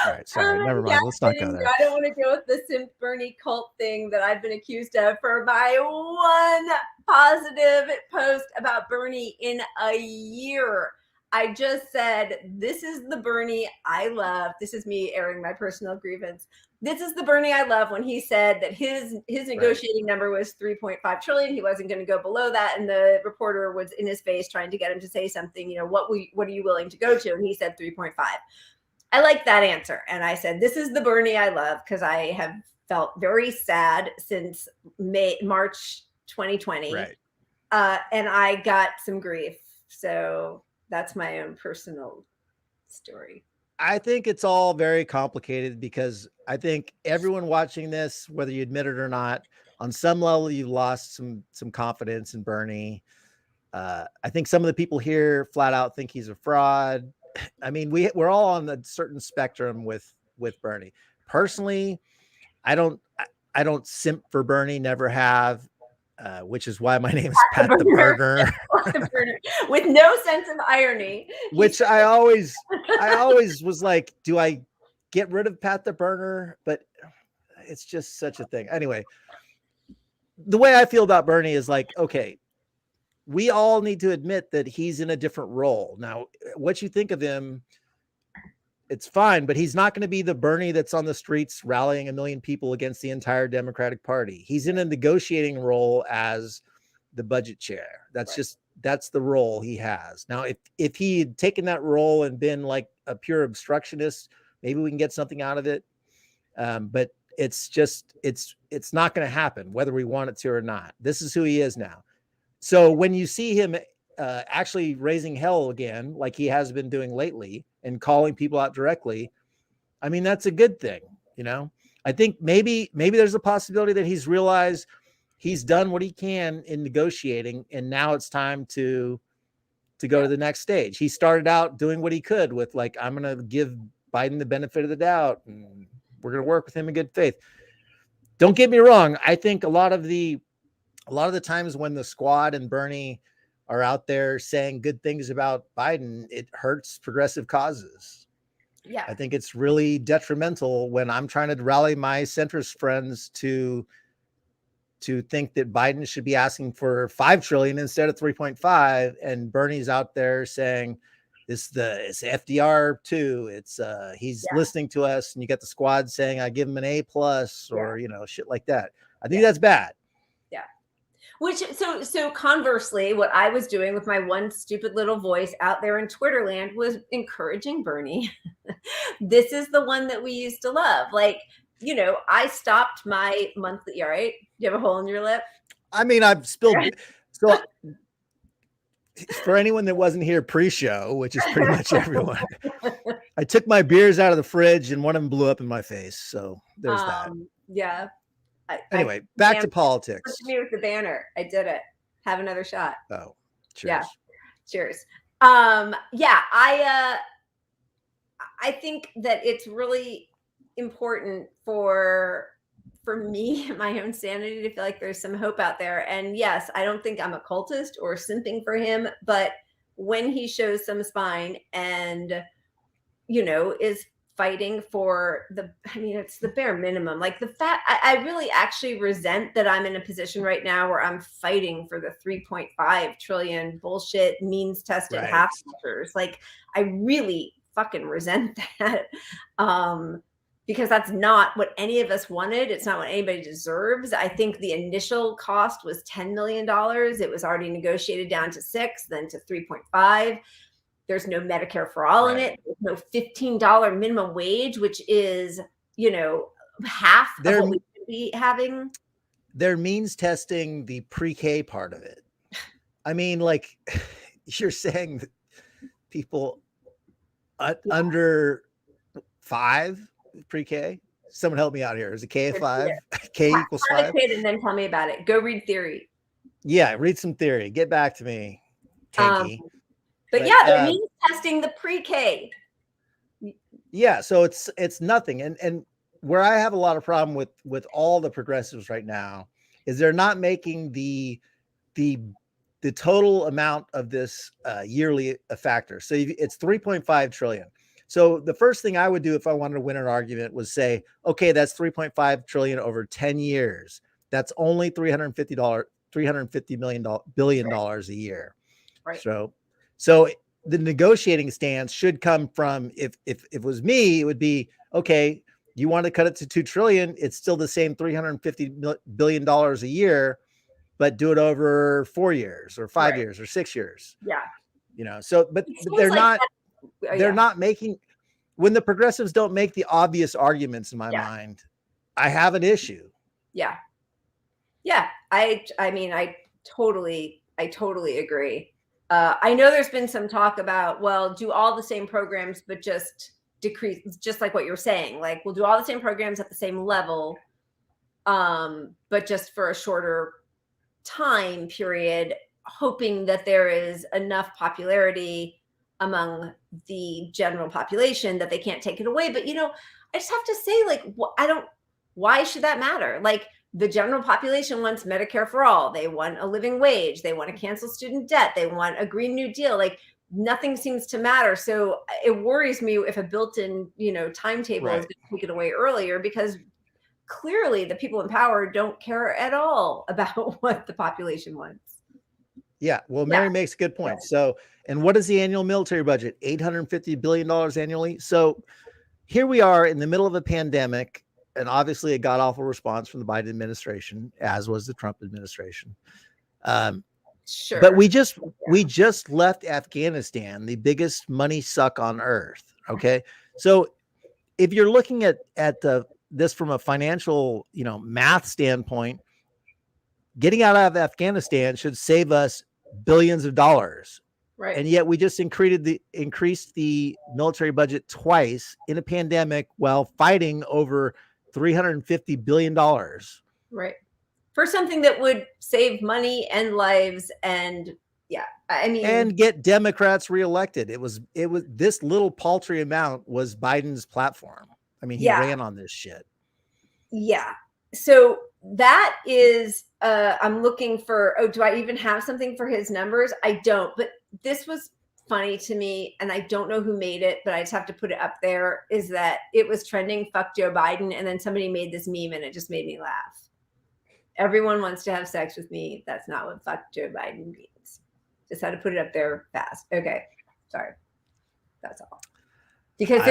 All right, sorry, never mind. Let's not go there. I don't want to go with the Simp Bernie cult thing that I've been accused of for my one positive post about Bernie in a year. I just said, this is the Bernie I love. This is me airing my personal grievance. This is the Bernie I love when he said that his negotiating number was 3.5 trillion. He wasn't going to go below that. And the reporter was in his face trying to get him to say something, what are you willing to go to? And he said 3.5. I like that answer. And I said, this is the Bernie I love, because I have felt very sad since March 2020. Right. And I got some grief. So that's my own personal story. I think it's all very complicated because I think everyone watching this, whether you admit it or not, on some level, you lost some confidence in Bernie. I think some of the people here flat out think he's a fraud. I mean, we're all on a certain spectrum with Bernie. Personally, I don't simp for Bernie, never have, which is why my name is Pat the Burner. With no sense of irony. Which I always was like, do I get rid of Pat the Burner? But it's just such a thing. Anyway, the way I feel about Bernie is like, okay, we all need to admit that he's in a different role. Now, what you think of him, it's fine, but he's not going to be the Bernie that's on the streets rallying 1 million people against the entire Democratic Party. He's in a negotiating role as the budget chair. That's the role he has. Now, if he had taken that role and been like a pure obstructionist, maybe we can get something out of it. But it's not going to happen, whether we want it to or not. This is who he is now. So when you see him actually raising hell again, like he has been doing lately, and calling people out directly, I mean, that's a good thing. I think maybe there's a possibility that he's realized he's done what he can in negotiating, and now it's time to go to the next stage. He started out doing what he could with, like, I'm going to give Biden the benefit of the doubt, and we're going to work with him in good faith. Don't get me wrong. I think a lot of the times when the squad and Bernie are out there saying good things about Biden, it hurts progressive causes. Yeah. I think it's really detrimental when I'm trying to rally my centrist friends to think that Biden should be asking for 5 trillion instead of 3.5. And Bernie's out there saying it's FDR too. He's listening to us, and you got the squad saying I give him an A+ or, shit like that. I think that's bad. Which so conversely, what I was doing with my one stupid little voice out there in Twitterland was encouraging Bernie. This is the one that we used to love. Like, you know, I stopped my monthly. You all right? Do you have a hole in your lip? I mean, I've spilled. So for anyone that wasn't here pre-show, which is pretty much everyone, I took my beers out of the fridge and one of them blew up in my face. So there's that. Yeah. Anyway, back to politics. Look at me with the banner. I did it. Have another shot. Oh, cheers. Yeah. Cheers. Yeah, I think that it's really important for me, my own sanity, to feel like there's some hope out there. And yes, I don't think I'm a cultist or simping for him, but when he shows some spine and, you know, is fighting for it's the bare minimum. Like the fact, I really actually resent that I'm in a position right now where I'm fighting for the 3.5 trillion bullshit means tested half measures. Like I really fucking resent that. Because that's not what any of us wanted. It's not what anybody deserves. I think the initial cost was $10 million. It was already negotiated down to 6, then to 3.5. There's no Medicare for all in it. There's no $15 minimum wage, which is, you know, half of what we should be having. They're means testing the pre-K part of it. I mean, like you're saying that people under 5 pre-K. Someone help me out here. Is it K 5? K equals 5? And then tell me about it. Go read theory. Yeah, read some theory. Get back to me. Tanky. But yeah, they're means testing the pre-K. Yeah, so it's nothing. And where I have a lot of problem with all the progressives right now is they're not making the total amount of this yearly a factor. So it's 3.5 trillion. So the first thing I would do if I wanted to win an argument was say, okay, that's 3.5 trillion over 10 years. That's only $350 billion a year. Right. So the negotiating stance should come from, if it was me, it would be, okay, you want to cut it to 2 trillion. It's still the same $350 billion a year, but do it over 4 years or 5 years or 6 years. Yeah. You know, so, but they're not, they're not making, when the progressives don't make the obvious arguments in my mind, I have an issue. Yeah. Yeah. I mean, I totally agree. I know there's been some talk about, well, do all the same programs, but just decrease, just like what you're saying, like we'll do all the same programs at the same level, but just for a shorter time period, hoping that there is enough popularity among the general population that they can't take it away. But, you know, I just have to say, like, why should that matter? Like, the general population wants Medicare for all. They want a living wage. They want to cancel student debt. They want a Green New Deal. Like, nothing seems to matter. So it worries me if a built-in, you know, timetable is going to take it away earlier, because clearly the people in power don't care at all about what the population wants. Yeah. Well, Mary makes a good point. So, and what is the annual military budget? $850 billion annually. So here we are in the middle of a pandemic, and obviously a god-awful response from the Biden administration, as was the Trump administration. Sure. But we just left Afghanistan, the biggest money suck on earth. Okay. So if you're looking at this from a financial, you know, math standpoint, getting out of Afghanistan should save us billions of dollars. Right. And yet we just increased the military budget twice in a pandemic while fighting over $350 billion. Right. For something that would save money and lives, and I mean, and get Democrats reelected. It was this little paltry amount was Biden's platform. I mean, he ran on this shit. Yeah. So that is, I'm looking for, do I even have something for his numbers? I don't, but this was funny to me, and I don't know who made it, but I just have to put it up there, is that it was trending, fuck Joe Biden. And then somebody made this meme and it just made me laugh. Everyone wants to have sex with me. That's not what fuck Joe Biden means. Just had to put it up there fast. Okay. Sorry. That's all. Because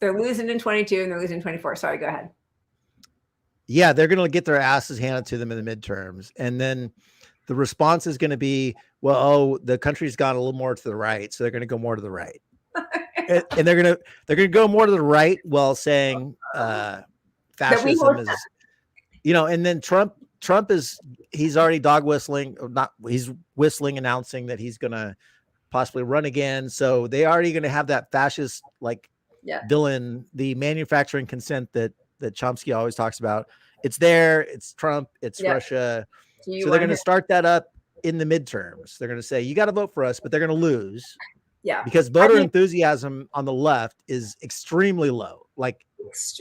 they're losing in 22 and they're losing in 24. Sorry, go ahead. Yeah, they're going to get their asses handed to them in the midterms. And then the response is going to be, well, oh, the country's gone a little more to the right. So they're going to go more to the right. And they're going to go more to the right while saying fascism is, and then Trump he's already dog whistling, he's whistling, announcing that he's going to possibly run again. So they already going to have that fascist villain, the manufacturing consent that Chomsky always talks about. It's there. It's Trump. It's Russia. So they're going to start that up in the midterms. They're going to say, you got to vote for us, but they're going to lose. Yeah. Because voter enthusiasm on the left is extremely low, like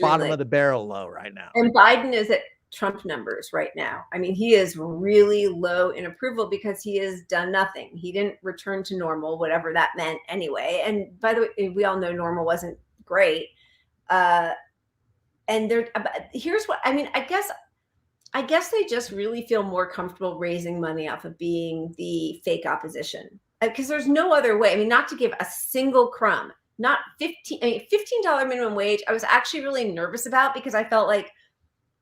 bottom of the barrel low right now. And Biden is at Trump numbers right now. I mean, he is really low in approval because he has done nothing. He didn't return to normal, whatever that meant anyway. And by the way, we all know normal wasn't great. And here's what I mean. I guess they just really feel more comfortable raising money off of being the fake opposition, because there's no other way. I mean, not to give a single crumb, not $15 minimum wage. I was actually really nervous about, because I felt like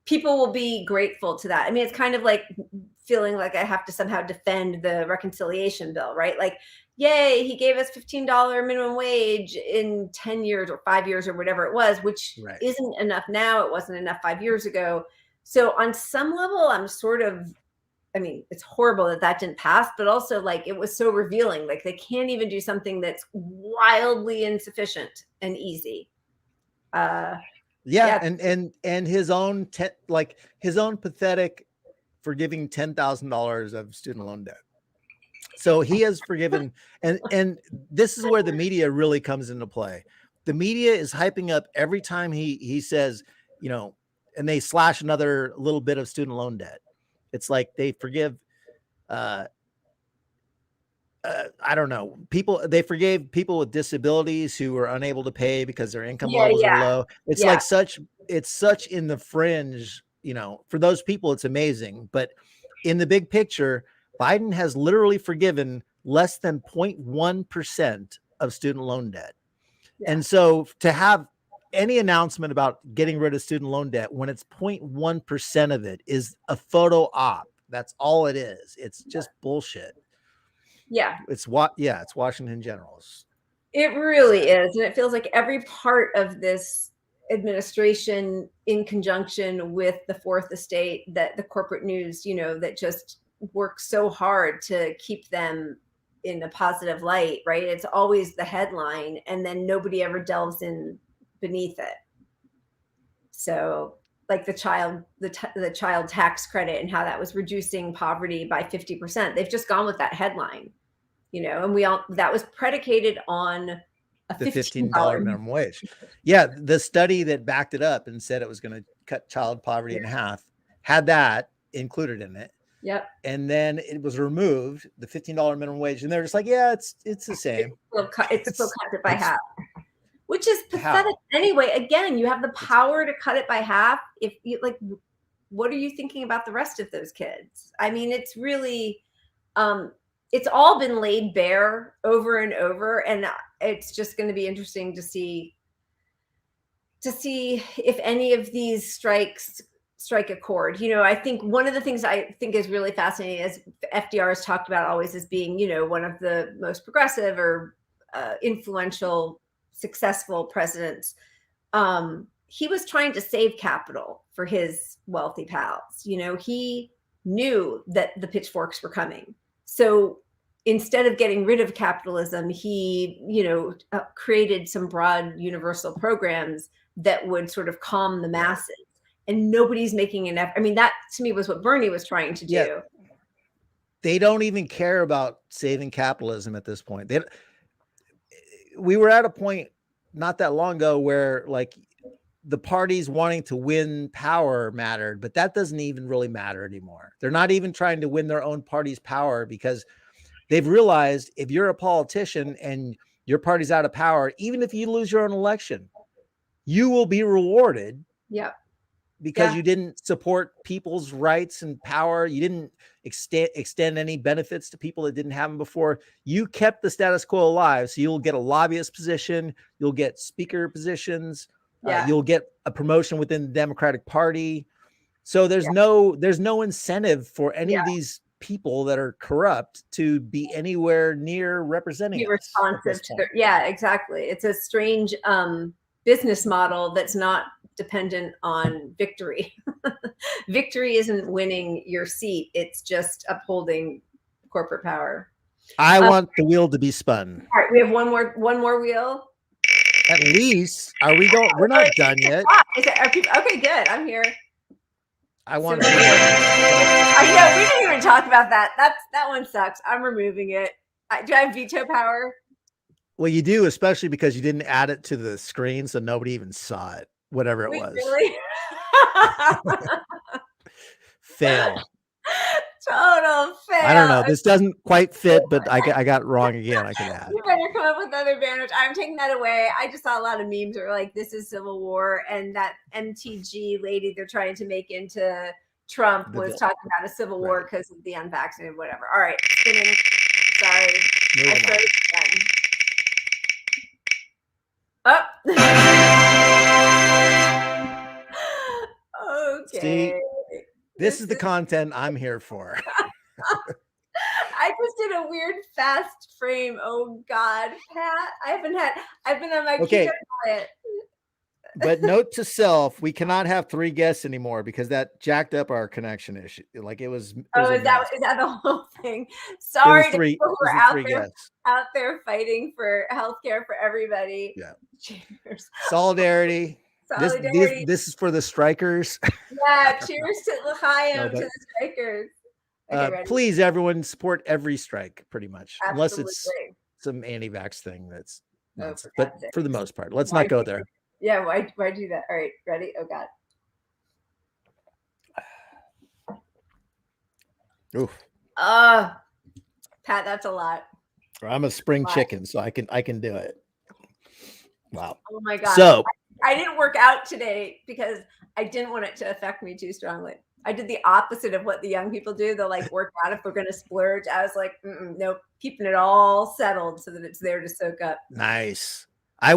people will be grateful to that. I mean, it's kind of like feeling like I have to somehow defend the reconciliation bill, right? Like, yay, he gave us $15 minimum wage in 10 years or 5 years or whatever it was, which isn't enough now. It wasn't enough 5 years ago. So on some level, I'm sort of, I mean, it's horrible that didn't pass, but also like it was so revealing. Like they can't even do something that's wildly insufficient and easy. And his own his own pathetic forgiving $10,000 of student loan debt. So he has forgiven, and this is where the media really comes into play. The media is hyping up every time he says, and they slash another little bit of student loan debt. It's like they forgive, I don't know, they forgave people with disabilities who were unable to pay because their income levels are low. It's like it's such in the fringe, for those people, it's amazing. But in the big picture, Biden has literally forgiven less than 0.1% of student loan debt. Yeah. And so to have any announcement about getting rid of student loan debt when it's 0.1% of it is a photo op. That's all it is. It's just bullshit. Yeah. It's Washington Generals. It really is. And it feels like every part of this administration, in conjunction with the fourth estate, that the corporate news, that just works so hard to keep them in a positive light, right? It's always the headline, and then nobody ever delves in beneath it. So like the child tax credit and how that was reducing poverty by 50%. They've just gone with that headline, and that was predicated on the $15 minimum wage. Yeah. The study that backed it up and said it was going to cut child poverty in half had that included in it. Yep. And then it was removed, the $15 minimum wage. And they're just like, yeah, it's the same. It's still cut it by half. Which is pathetic. Anyway, again, you have the power to cut it by half. If you what are you thinking about the rest of those kids? I mean, it's really, it's all been laid bare over and over. And it's just going to be interesting to see if any of these strike a chord. I think one of the things I think is really fascinating, as FDR has talked about always as being, one of the most progressive or influential, successful presidents. He was trying to save capital for his wealthy pals. He knew that the pitchforks were coming. So instead of getting rid of capitalism, he, created some broad universal programs that would sort of calm the masses. And nobody's making an effort. I mean, that to me was what Bernie was trying to do. Yeah. They don't even care about saving capitalism at this point. We were at a point not that long ago where like the parties wanting to win power mattered, but that doesn't even really matter anymore. They're not even trying to win their own party's power, because they've realized if you're a politician and your party's out of power, even if you lose your own election, you will be rewarded. Yeah. Because you didn't support people's rights and power. You didn't extend any benefits to people that didn't have them before. You kept the status quo alive. So you'll get a lobbyist position. You'll get speaker positions. You'll get a promotion within the Democratic Party. So there's no incentive for any of these people that are corrupt to be anywhere near representing Be us responsive to their, exactly. It's a strange business model that's not dependent on victory. Victory isn't winning your seat. It's just upholding corporate power. I want the wheel to be spun. All right, we have one more wheel. At least, are we going? We're not done yet. Okay, good. I'm here. I want. I know we didn't even talk about that. That one sucks. I'm removing it. Do I have veto power? Well, you do, especially because you didn't add it to the screen, so nobody even saw it. Whatever it was. Really? Fail. Total fail. I don't know. This doesn't quite fit, but I got it wrong again. I can add. You better come up with other banners. I'm taking that away. I just saw a lot of memes that were like, "This is civil war," and that MTG lady they're trying to make into Trump was talking about a civil war because of the unvaccinated, whatever. All right, spinning. Sorry, I froze again. Oh. Okay. See, this is the content I'm here for. I just did a weird fast frame. Oh God, Pat. I've been on my keto diet. But note to self, we cannot have 3 guests anymore because that jacked up our connection issue. Like it was is that the whole thing? Sorry to people who are out there fighting for healthcare for everybody. Yeah. Cheers. Solidarity. This is for the strikers. Yeah, cheers to L'chaim, to the strikers. Okay, please, everyone, support every strike, pretty much. Absolutely. Unless it's some anti-vax thing that's nonsense. But for the most part, let's not go there. Yeah, why do that? All right, ready? Oh God. Oof. Pat, that's a lot. I'm a spring chicken, so I can do it. Wow. Oh my God. So I didn't work out today because I didn't want it to affect me too strongly. I did the opposite of what the young people do. They'll like work out if we're going to splurge. I was like, nope, keeping it all settled so that it's there to soak up. Nice. I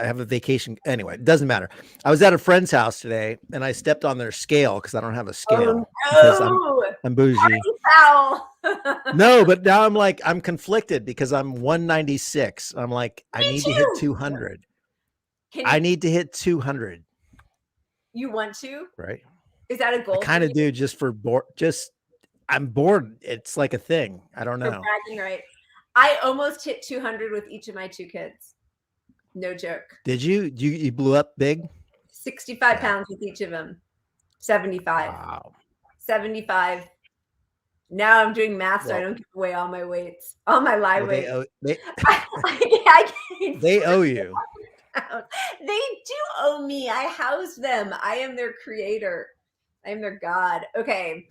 have a vacation. Anyway, it doesn't matter. I was at a friend's house today and I stepped on their scale because I don't have a scale. Oh, because I'm bougie. No, but now I'm conflicted because I'm 196. I'm like, I need to hit 200. I need to hit 200. You want to? Right. Is that a goal? I kind of do just for I'm bored. It's like a thing. I don't know. Bragging, right. I almost hit 200 with each of my 2 kids. No joke. Did you? You blew up big? 65 pounds with each of them. 75. Wow. 75. Now I'm doing math, so I don't give away all my weights, all my live weights. They owe you. They do owe me. I house them. I am their creator. I am their God. Okay.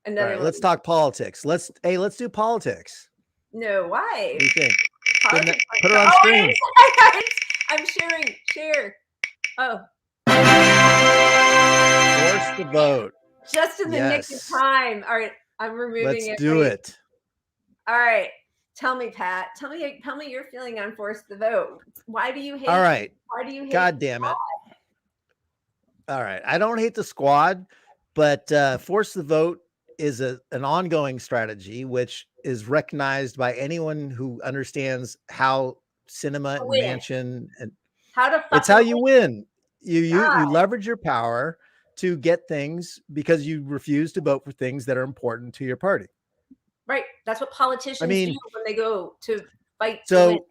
Another one. Let's talk politics. Let's do politics. No, why? What do you think? Politics, put it on screen. I'm sharing. Share. Oh. Force the vote. Just in the nick of time. All right. I'm removing it. Let's do it. All right. Tell me, Pat. Tell me your feeling on force the vote. Why do you hate? All right. Why do you hate? God damn it. All right. I don't hate the squad, but force the vote is an ongoing strategy, which is recognized by anyone who understands how cinema and mansion and it's how you win. You leverage your power to get things because you refuse to vote for things that are important to your party. Right. That's what politicians do when they go to fight. So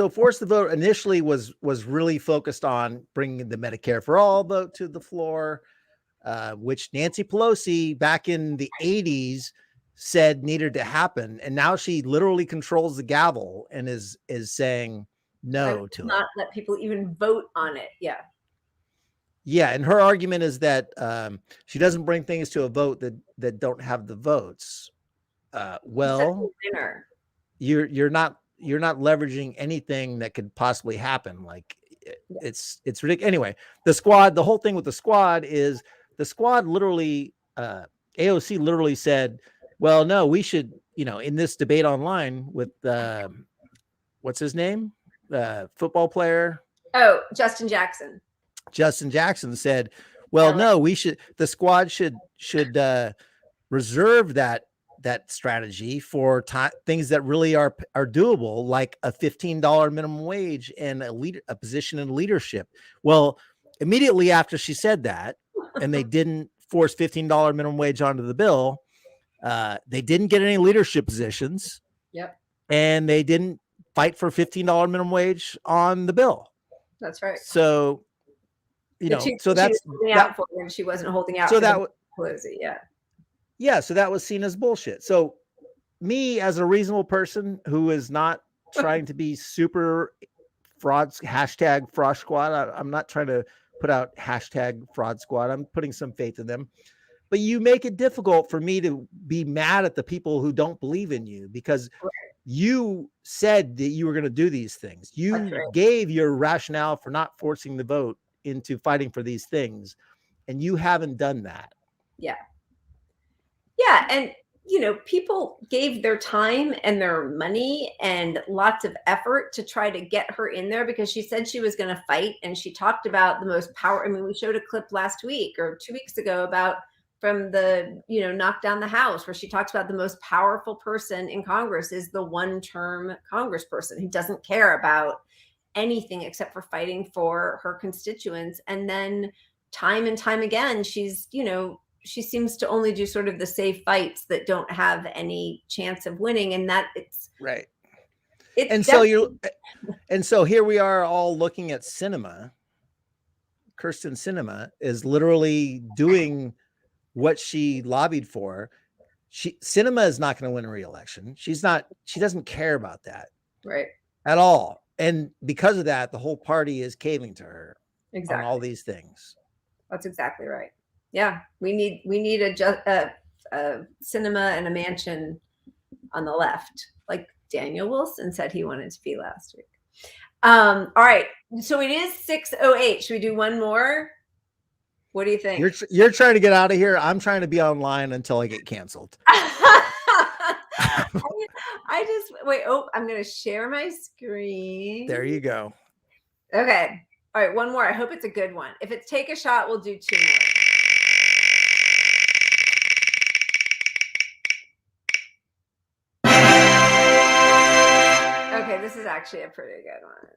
force the vote initially was really focused on bringing the Medicare for all vote to the floor, which Nancy Pelosi back in the 80s said needed to happen. And now she literally controls the gavel and is saying no to not let people even vote on it. Yeah. Yeah, and her argument is that she doesn't bring things to a vote that don't have the votes. Well, you're not leveraging anything that could possibly happen. Like it's ridiculous. Anyway, the whole thing with the squad is the squad literally AOC literally said, well, no, we should, in this debate online with what's his name? Football player. Oh, Justin Jackson. Justin Jackson said, well, no, the squad should reserve that strategy for things that really are doable, like a $15 minimum wage and a position in leadership. Well, immediately after she said that, and they didn't force $15 minimum wage onto the bill, they didn't get any leadership positions. Yep. And they didn't fight for $15 minimum wage on the bill. That's right. So, so that's holding out for him. She wasn't holding out. So that Pelosi, yeah. Yeah. So that was seen as bullshit. So me, as a reasonable person who is not trying to be super hashtag fraud squad, I'm not trying to put out hashtag fraud squad. I'm putting some faith in them. But you make it difficult for me to be mad at the people who don't believe in you, because you said that you were going to do these things. You gave your rationale for not forcing the vote into fighting for these things, and you haven't done that. Yeah. Yeah. And, people gave their time and their money and lots of effort to try to get her in there, because she said she was going to fight. And she talked about the most power. I mean, we showed a clip last week or 2 weeks ago about from the, knock down the house, where she talks about the most powerful person in Congress is the one-term congressperson who doesn't care about anything except for fighting for her constituents. And then time and time again, she's, she seems to only do sort of the safe fights that don't have any chance of winning. And that it's right. So here we are all looking at Sinema. Kirsten Sinema is literally doing what she lobbied for. Sinema is not going to win a re-election. She doesn't care about that. Right. At all. And because of that, the whole party is caving to her on all these things. That's exactly right. Yeah. We need a cinema and a mansion on the left, like Daniel Wilson said he wanted to be last week. All right. So it is 6:08. Should we do one more? What do you think? You're trying to get out of here. I'm trying to be online until I get canceled. I just wait. Oh, I'm going to share my screen. There you go. Okay. All right. One more. I hope it's a good one. If it's take a shot, we'll do 2 more. Okay. This is actually a pretty good one.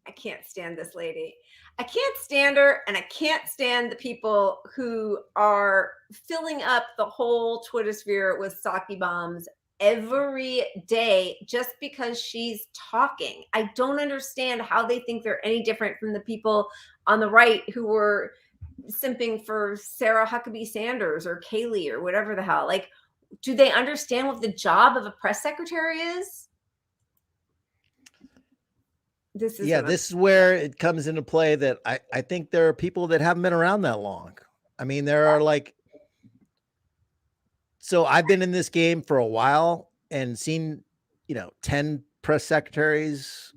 I can't stand this lady. I can't stand her, and I can't stand the people who are filling up the whole Twitter sphere with sake bombs every day just because she's talking. I don't understand how they think they're any different from the people on the right who were simping for Sarah Huckabee Sanders or Kaylee or whatever the hell. Like, do they understand what the job of a press secretary is? This is where it comes into play that I think there are people that haven't been around that long. I mean, there are so I've been in this game for a while and seen, 10 press secretaries,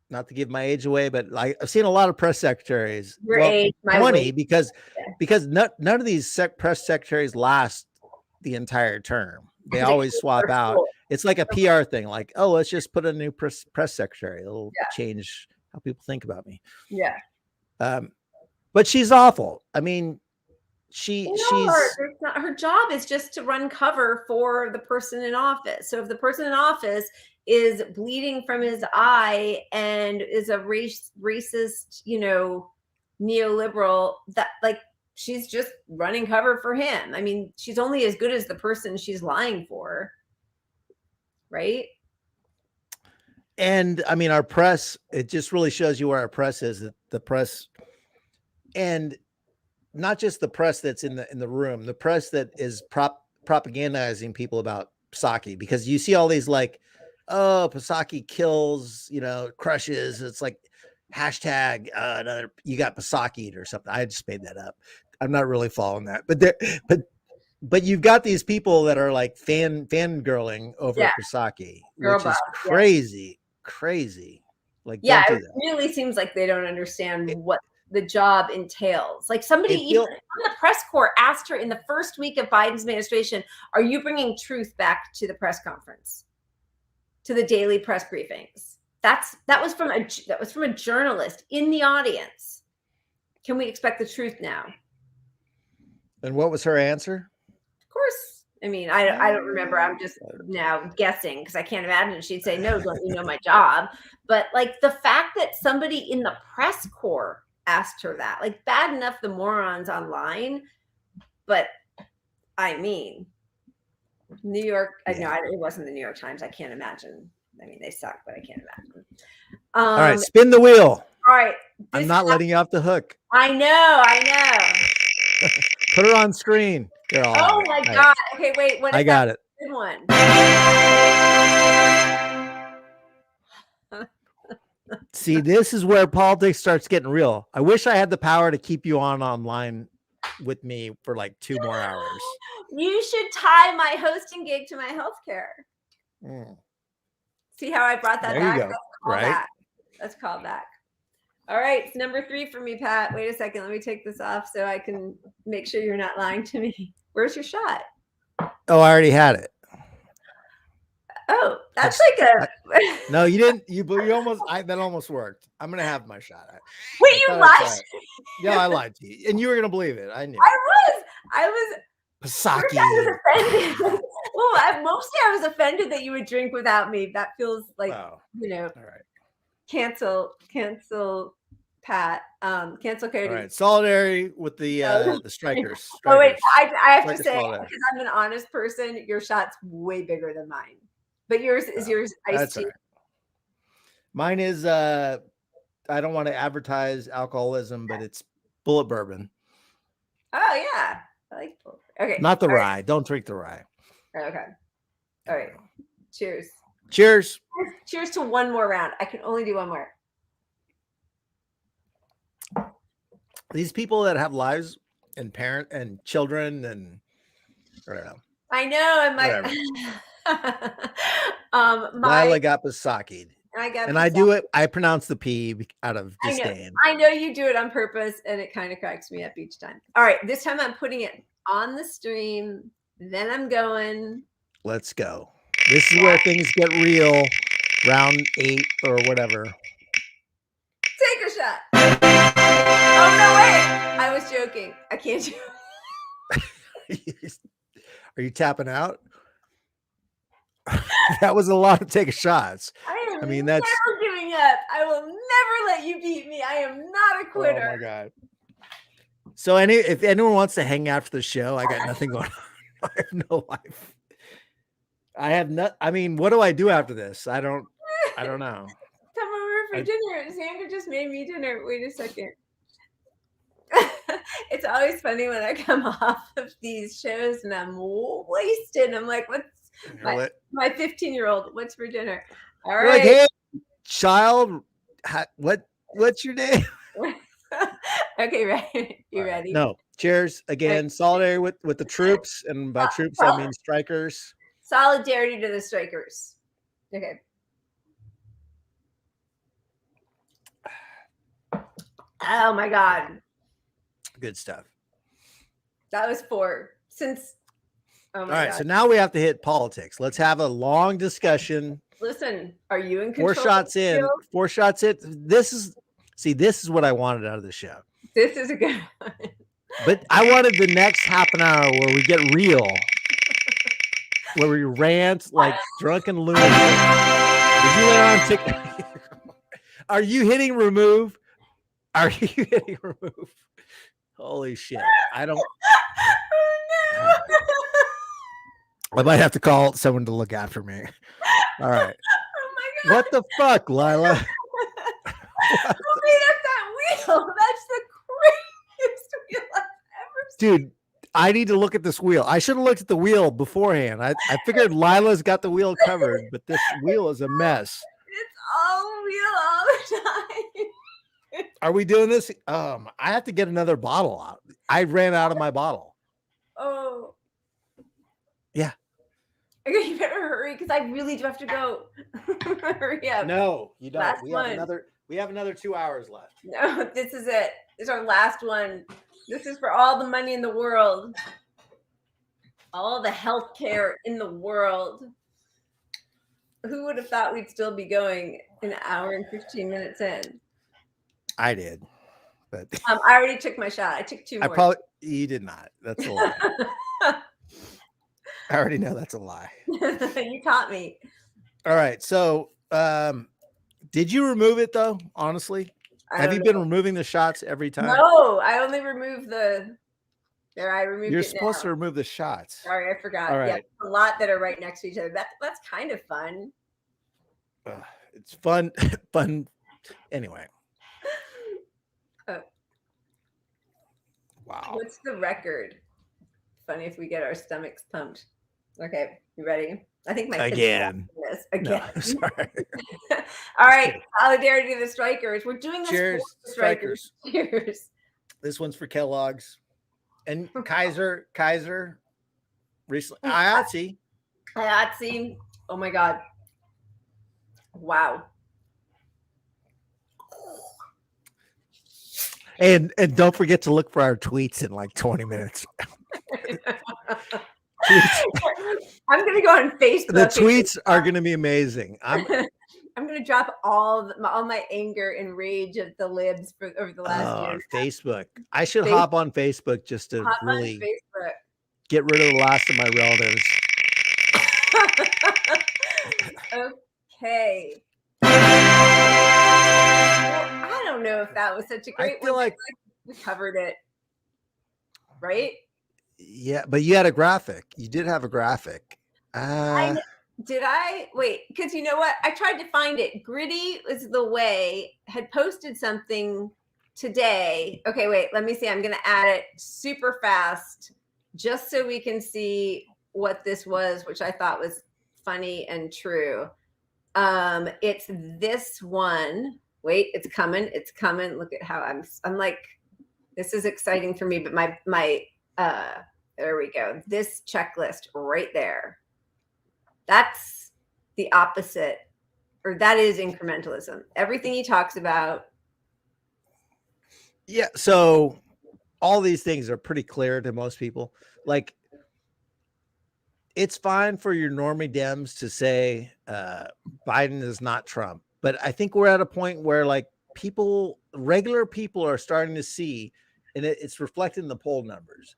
not to give my age away, but I've seen a lot of press secretaries. Your age, my 20, weight. because none of these press secretaries last the entire term. They always swap out. It's like a PR thing. Like, oh, let's just put a new press secretary. It'll change how people think about me. Yeah. But she's awful. I mean, her job is just to run cover for the person in office. So if the person in office is bleeding from his eye and is a racist, neoliberal, that she's just running cover for him. I mean, she's only as good as the person she's lying for. Right. And I mean, our press, it just really shows you where our press is. The press, and not just the press that's in the room, the press that is propagandizing people about Psaki, because you see all these oh, Psaki kills, crushes. It's like hashtag another, you got Psaki'd or something. I just made that up. I'm not really following that, but you've got these people that are fangirling over Psaki, which is crazy. Like, it really seems like they don't understand what the job entails. Like somebody even on the press corps asked her in the first week of Biden's administration, "Are you bringing truth back to the press conference, to the daily press briefings?" That was from a journalist in the audience. can we expect the truth now? And what was her answer? Of course. I mean, I don't remember. I'm just now guessing because I can't imagine she'd say, no, don't you know my job? But like the fact that somebody in the press corps asked her that, like bad enough the morons online, but I mean, New York, no, it wasn't the New York Times. I can't imagine. I mean, they suck, but I can't imagine. All right, spin the wheel. All right. I'm not letting you off the hook. I know. Put her on screen. Oh my God. Okay, wait. What is I got it. Good one. See, this is where politics starts getting real. I wish I had the power to keep you online with me for like 2 more hours. You should tie my hosting gig to my healthcare. See how I brought that back? You go. Right. Let's call back. All right, it's number 3 for me, Pat. Wait a second. Let me take this off so I can make sure you're not lying to me. Where's your shot? Oh, I already had it. Oh, that's like a. No, you didn't. You almost. That almost worked. I'm gonna have my shot. Wait, you lied? Yeah, I lied to you, and you were gonna believe it. I knew. I was. Pasaki. Well, mostly I was offended that you would drink without me. That feels like All right. Cancel, Pat. Cancel Cody. All right. Solidarity with the strikers. Oh wait, I have to say, solidarity. because I'm an honest person, your shot's way bigger than mine. But yours is iced tea. Right. Mine is I don't want to advertise alcoholism, but it's bullet bourbon. Oh yeah. I like bullet. Okay. Not the rye. Don't drink the rye. Okay. All right. Cheers. Cheers. Cheers to one more round. I can only do one more. These people that have lives and parent and children and I don't know. I know, and Lila got Pasaki'd. I do it. I pronounce the P out of disdain. I know you do it on purpose, and it kind of cracks me up each time. All right, this time I'm putting it on the stream. Then I'm going. Let's go. This is where things get real. Round 8 or whatever. Take a shot. Oh no! Wait, I was joking. I can't do it. Are you tapping out? That was a lot of take shots. I mean, that's never giving up. I will never let you beat me. I am not a quitter. Oh my God. So if anyone wants to hang out for the show, I got nothing going on. I have no life. I have not. I mean, what do I do after this? I don't know. Come over for dinner. Sandra just made me dinner. Wait a second. It's always funny when I come off of these shows and I'm wasted. I'm like, what's my 15-year-old? What's for dinner? All right. Like, hey, child, what's your name? Okay, right. You ready? No. Cheers again. Solidarity with the troops, and by troops I mean strikers. Solidarity to the strikers. Okay. Oh my God. Good stuff. That was 4. All right, so now we have to hit politics. Let's have a long discussion. Listen, are you in control? 4 shots in. 4 shots in. This is what I wanted out of the show. This is a good one. But I wanted the next half an hour where we get real, where we rant like drunken lunatics. Did you let on TikTok? Are you hitting remove? Are you hitting remove? Holy shit. I don't. Oh, no. I might have to call someone to look after me. All right. Oh my God. What the fuck, Lila? Who made up that wheel? That's the craziest wheel I've ever seen. Dude, I need to look at this wheel. I should have looked at the wheel beforehand. I figured Lila's got the wheel covered, but this wheel is a mess. It's all wheel all the time. Are we doing this? I have to get another bottle out. I ran out of my bottle. Oh. Yeah. Okay, you better hurry because I really do have to go. Hurry up. No, you don't. Last We have another 2 hours left. No, this is it. This is our last one. This is for all the money in the world. All the healthcare in the world. Who would have thought we'd still be going an hour and 15 minutes in? I did. but I already took my shot. I took 2 more. You did not. That's a lie. I already know that's a lie. You caught me. All right. So, did you remove it though? Honestly, have you been removing the shots every time? No, I only removed the. There, I removed. You're it supposed now. to remove the shots. Sorry, I forgot. All right. Yeah, a lot that are right next to each other. That's kind of fun. It's fun. Fun. Anyway. Oh. Wow. What's the record? Funny if we get our stomachs pumped. Okay, you ready? I think my kids again. This. Again. No, sorry. All right, solidarity to the strikers. We're doing this Cheers, for the strikers. Cheers. This one's for Kellogg's and Kaiser. Recently, IATSE. Oh my God. Wow. And don't forget to look for our tweets in like 20 minutes. I'm gonna go on Facebook. The tweets are gonna be amazing. I'm gonna drop all my anger and rage at the libs over the last year. Facebook. I should hop on Facebook just to really get rid of the last of my relatives. Okay. Well, I don't know if that was such a great one. Like we covered it, right? Yeah, but you had a graphic. You did have a graphic. Did I? Wait, because you know what? I tried to find it. Gritty is the way had posted something today. Okay, wait, let me see. I'm going to add it super fast just so we can see what this was, which I thought was funny and true. It's this one. Wait, it's coming. It's coming. Look at how I'm like, this is exciting for me, but my there we go. This checklist right there. That's the opposite, or that is incrementalism. Everything he talks about. Yeah. So all these things are pretty clear to most people. Like, it's fine for your normie Dems to say Biden is not Trump. But I think we're at a point where like regular people are starting to see, and it's reflected in the poll numbers.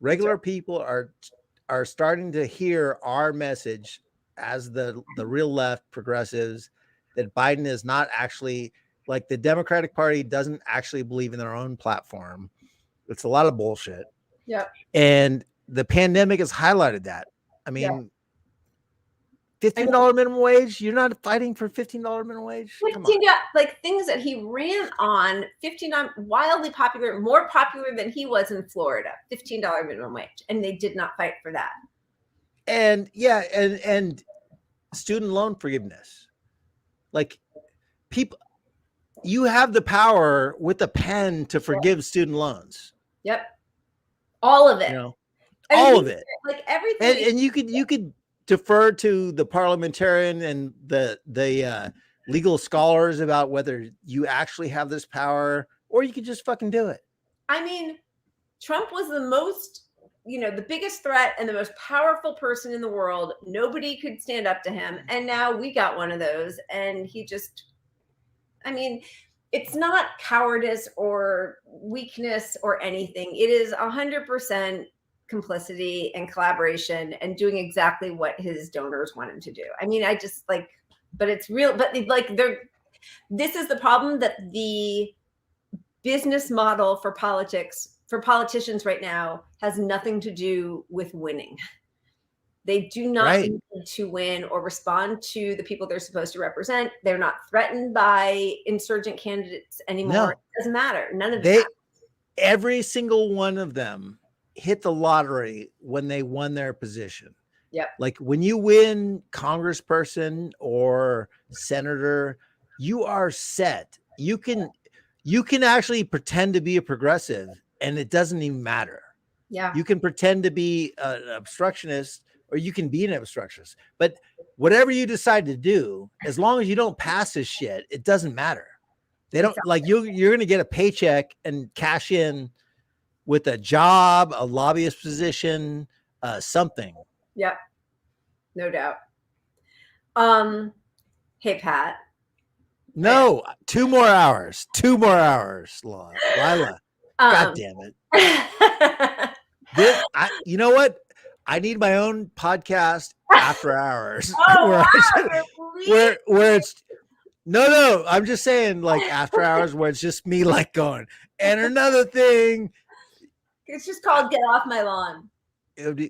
Regular people are starting to hear our message as the real left progressives, that Biden is not actually, like, the Democratic Party doesn't actually believe in their own platform. It's a lot of bullshit. Yeah. And the pandemic has highlighted that. I mean, $15 minimum wage. You're not fighting for $15 minimum wage. Come on. Like things that he ran on, $15, wildly popular, more popular than he was in Florida. $15 minimum wage, and they did not fight for that. And yeah, and student loan forgiveness. Like, people, you have the power with a pen to forgive student loans. Yep, all of it. You know, all of it. Like everything. And you could defer to the parliamentarian and the legal scholars about whether you actually have this power, or you could just fucking do it. I mean, Trump was the most, the biggest threat and the most powerful person in the world. Nobody could stand up to him. And now we got one of those. And he just, it's not cowardice or weakness or anything. It is 100% complicity and collaboration and doing exactly what his donors want him to do. I just like, but it's real, but like this is the problem, that the business model for politicians right now has nothing to do with winning. They do not need to win or respond to the people they're supposed to represent. They're not threatened by insurgent candidates anymore. No. It doesn't matter. None of that. Every single one of them hit the lottery when they won their position. Yep. Like, when you win congressperson or senator, you are set. You can actually pretend to be a progressive and it doesn't even matter. Yeah. You can pretend to be an obstructionist, or you can be an obstructionist, but whatever you decide to do, as long as you don't pass this shit, it doesn't matter. They don't like you're going to get a paycheck and cash in with a job, a lobbyist position, something. No, 2 more hours. 2 more hours, Lila. God damn it. You know what? I need my own podcast after hours. Oh, where, wow, where it's no, I'm just saying like after hours where it's just me like going. And another thing, it's just called "Get Off My Lawn."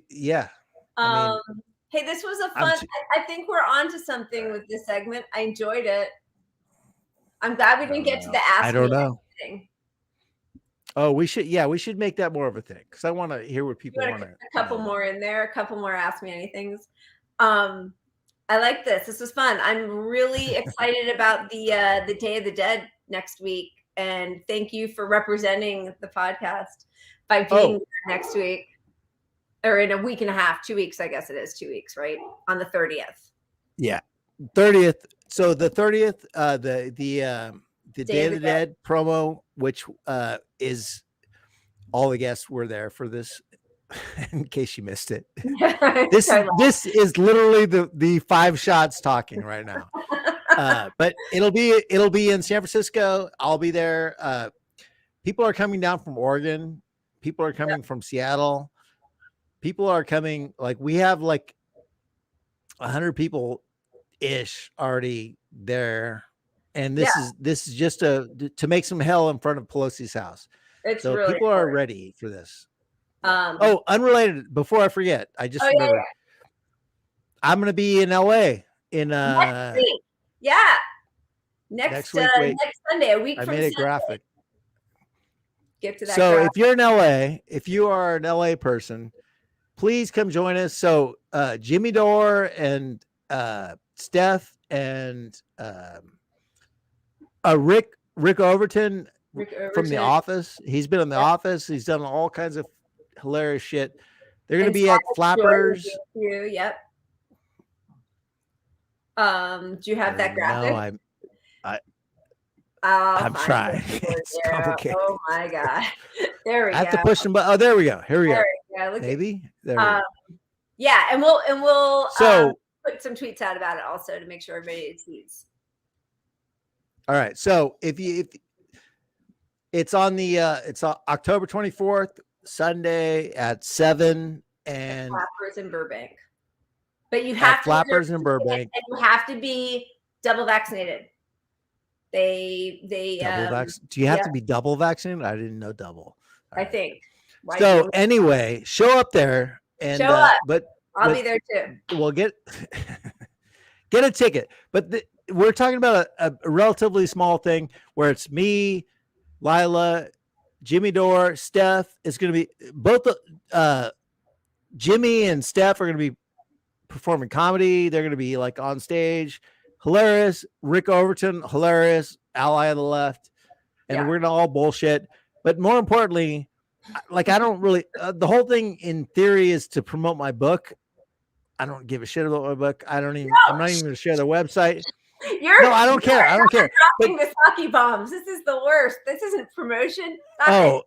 Yeah. I mean, hey, this was a fun. I think we're on to something with this segment. I enjoyed it. I'm glad we didn't get to the ask. I don't me know. thing. Oh, we should make that more of a thing because I want to hear what people want to. A couple more in there, a couple more ask me anythings. I like this. This was fun. I'm really excited about the Day of the Dead next week, and thank you for representing the podcast by being there next week, or in a week and a half, 2 weeks. I guess it is 2 weeks, right? On the 30th. Yeah, 30th. So the 30th, the Day of the Dead promo, which is all the guests were there for this. In case you missed it, this is literally the 5 shots talking right now. But it'll be in San Francisco. I'll be there. People are coming down from Oregon. People are coming from Seattle. People are coming. Like we have like 100 people ish already there, and this is just to make some hell in front of Pelosi's house. So really people are ready for this. Unrelated. Before I forget, I just remembered. I'm going to be in LA in next week. Yeah, next week. Next Sunday, a week from Sunday. I made a graphic. Get to that. So if you're in LA, if you are an LA person, please come join us. So Jimmy Dore and Steph and Rick Overton from The Office. He's been in The Office. He's done all kinds of hilarious shit. They're going to be at Flappers. Yep. Do you have that graphic? No, I'm trying. It's complicated. Oh my god! There we go. I have to push them, but oh, there we go. Here we go. Look maybe there. We go. Yeah, and we'll put some tweets out about it also to make sure everybody sees. All right. So if it's on the it's October 24th. Sunday at 7 and Flappers in Burbank. But you have Flappers in Burbank. And you have to be double vaccinated. They do you have to be double vaccinated? I didn't know double. I think. So anyway, show up there and show up. But I'll be there too. We'll get a ticket. But we're talking about a relatively small thing where it's me, Lila, Jimmy Dore, Steph is going to be both. Jimmy and Steph are going to be performing comedy. They're going to be like on stage, hilarious. Rick Overton, hilarious. Ally on the left, and we're going to all bullshit. But more importantly, like I don't really. The whole thing in theory is to promote my book. I don't give a shit about my book. I'm not even going to share the website. No, I don't care. I don't care. Dropping the sake bombs. This is the worst. This isn't promotion.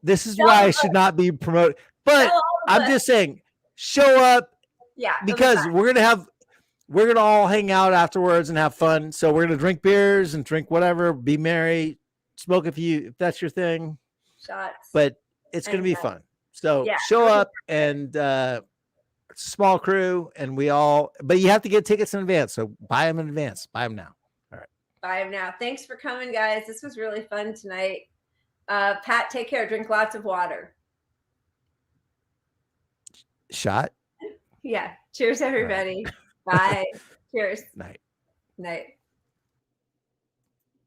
This is why I should not be promoted. But I'm just saying, show up. Yeah. Because we're gonna all hang out afterwards and have fun. So we're gonna drink beers and drink whatever, be merry, smoke if that's your thing. Shots. But it's gonna be fun. So show up and it's a small crew and but you have to get tickets in advance. So buy them in advance. Buy them now. Bye now. Thanks for coming, guys. This was really fun tonight. Pat, take care. Drink lots of water. Shot? Yeah. Cheers, everybody. Bye. Cheers. Night. Night.